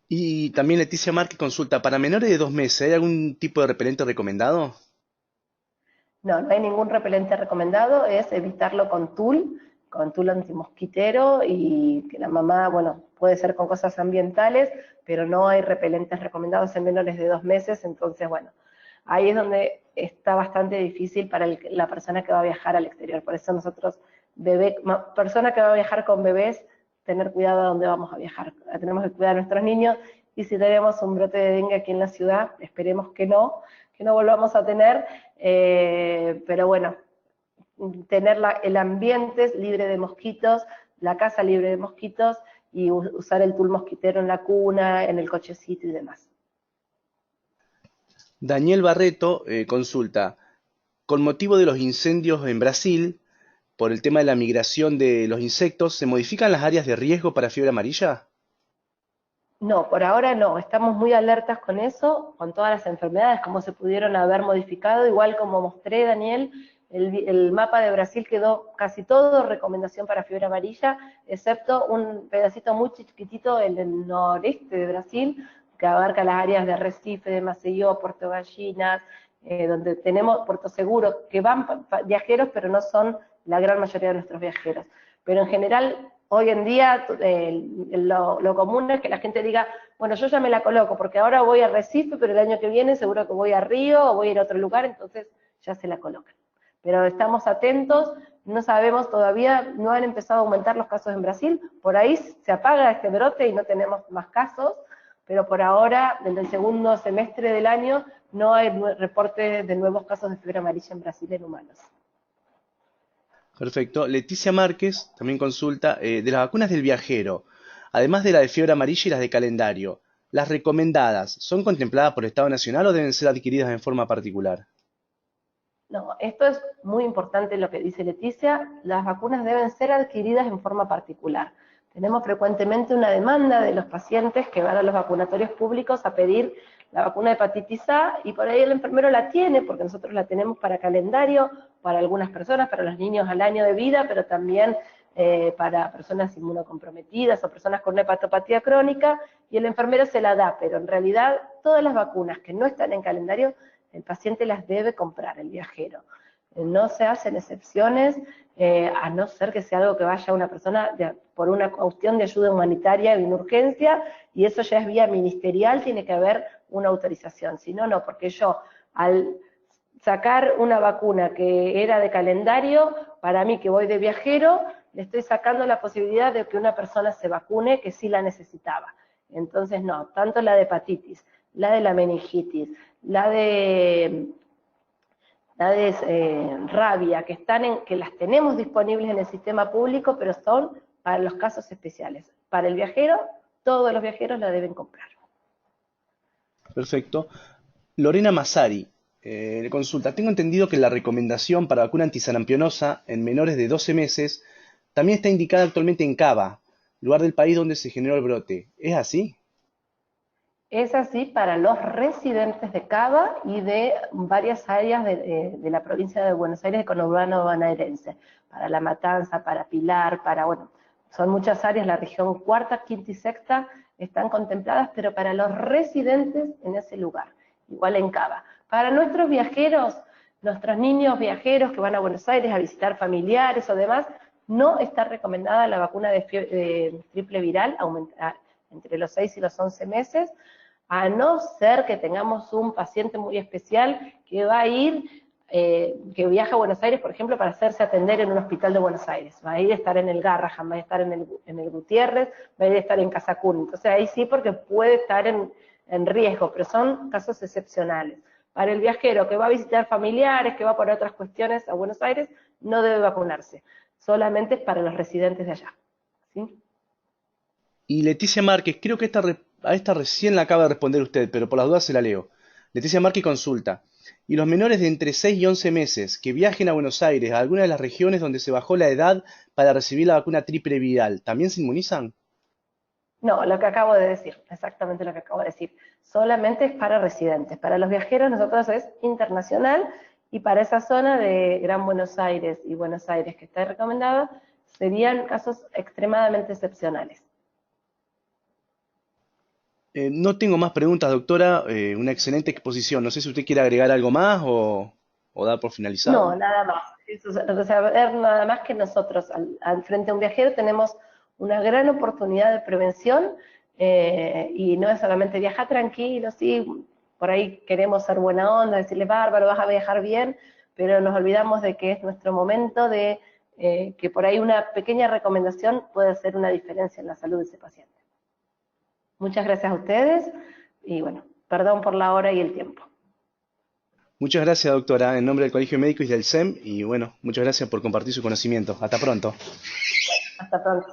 Y también Leticia Márquez consulta, ¿para menores de 2 meses hay algún tipo de repelente recomendado? No, no hay ningún repelente recomendado, es evitarlo con tul antimosquitero y que la mamá, bueno, puede ser con cosas ambientales, pero no hay repelentes recomendados en menores de 2 meses, entonces, bueno, ahí es donde está bastante difícil para la persona que va a viajar al exterior. Por eso nosotros, persona que va a viajar con bebés, tener cuidado a dónde vamos a viajar. Tenemos que cuidar a nuestros niños y si tenemos un brote de dengue aquí en la ciudad, esperemos que no volvamos a tener, pero bueno, tener el ambiente libre de mosquitos, la casa libre de mosquitos y usar el tul mosquitero en la cuna, en el cochecito y demás. Daniel Barreto consulta, con motivo de los incendios en Brasil, por el tema de la migración de los insectos, ¿se modifican las áreas de riesgo para fiebre amarilla? No, por ahora no, estamos muy alertas con eso, con todas las enfermedades, cómo se pudieron haber modificado, igual como mostré, Daniel, el mapa de Brasil quedó casi todo recomendación para fiebre amarilla, excepto un pedacito muy chiquitito en el noreste de Brasil, que abarca las áreas de Recife, de Maceió, Puerto Gallinas, donde tenemos Puerto Seguro, que van viajeros, pero no son la gran mayoría de nuestros viajeros. Pero en general, hoy en día, lo común es que la gente diga, bueno, yo ya me la coloco, porque ahora voy a Recife, pero el año que viene seguro que voy a Río o voy a ir a otro lugar, entonces ya se la colocan. Pero estamos atentos, no sabemos todavía, no han empezado a aumentar los casos en Brasil, por ahí se apaga este brote y no tenemos más casos, pero por ahora, desde el segundo semestre del año, no hay reporte de nuevos casos de fiebre amarilla en Brasil en humanos. Perfecto. Leticia Márquez también consulta, de las vacunas del viajero, además de la de fiebre amarilla y las de calendario, ¿las recomendadas son contempladas por el Estado Nacional o deben ser adquiridas en forma particular? No, esto es muy importante lo que dice Leticia, las vacunas deben ser adquiridas en forma particular. Tenemos frecuentemente una demanda de los pacientes que van a los vacunatorios públicos a pedir la vacuna de hepatitis A y por ahí el enfermero la tiene, porque nosotros la tenemos para calendario, para algunas personas, para los niños al año de vida, pero también para personas inmunocomprometidas o personas con una hepatopatía crónica, y el enfermero se la da, pero en realidad todas las vacunas que no están en calendario el paciente las debe comprar, el viajero. No se hacen excepciones, a no ser que sea algo que vaya a una persona por una cuestión de ayuda humanitaria y una urgencia, y eso ya es vía ministerial, tiene que haber una autorización. Si no, no, porque yo al sacar una vacuna que era de calendario, para mí que voy de viajero, le estoy sacando la posibilidad de que una persona se vacune que sí la necesitaba. Entonces no, tanto la de hepatitis, la de la meningitis, la de rabia, que las tenemos disponibles en el sistema público, pero son para los casos especiales. Para el viajero, todos los viajeros la deben comprar. Perfecto. Lorena Massari le consulta, tengo entendido que la recomendación para vacuna antisarampionosa en menores de 12 meses también está indicada actualmente en Cava, lugar del país donde se generó el brote. ¿Es así? Es así para los residentes de Cava y de varias áreas de la provincia de Buenos Aires, de conurbano bonaerense, para La Matanza, para Pilar, bueno, son muchas áreas, la región cuarta, quinta y sexta están contempladas, pero para los residentes en ese lugar, igual en Cava. Para nuestros viajeros, nuestros niños viajeros que van a Buenos Aires a visitar familiares o demás, no está recomendada la vacuna de triple viral, entre los 6 y los 11 meses, a no ser que tengamos un paciente muy especial que va a ir que viaja a Buenos Aires, por ejemplo, para hacerse atender en un hospital de Buenos Aires. Va a ir a estar en el Garrahan, va a estar en el Gutiérrez, va a ir a estar en Casacún. Entonces ahí sí, porque puede estar en riesgo, pero son casos excepcionales. Para el viajero que va a visitar familiares, que va por otras cuestiones a Buenos Aires, no debe vacunarse. Solamente es para los residentes de allá. ¿Sí? Y Leticia Márquez, creo que a esta recién la acaba de responder usted, pero por las dudas se la leo. Leticia Márquez consulta. ¿Y los menores de entre 6 y 11 meses que viajen a Buenos Aires, a alguna de las regiones donde se bajó la edad para recibir la vacuna triple viral, también se inmunizan? No, lo que acabo de decir, exactamente lo que acabo de decir. Solamente es para residentes. Para los viajeros nosotros es internacional y para esa zona de Gran Buenos Aires y Buenos Aires que está recomendada, serían casos extremadamente excepcionales. No tengo más preguntas, doctora. Una excelente exposición. No sé si usted quiere agregar algo más o dar por finalizado. No, nada más. Eso es saber nada más que nosotros al frente a un viajero tenemos una gran oportunidad de prevención y no es solamente viajar tranquilo, sí, por ahí queremos ser buena onda, decirle bárbaro, vas a viajar bien, pero nos olvidamos de que es nuestro momento de que por ahí una pequeña recomendación puede hacer una diferencia en la salud de ese paciente. Muchas gracias a ustedes y bueno, perdón por la hora y el tiempo. Muchas gracias, doctora, en nombre del Colegio de Médicos y del SEM. Y bueno, muchas gracias por compartir su conocimiento. Hasta pronto. Hasta pronto.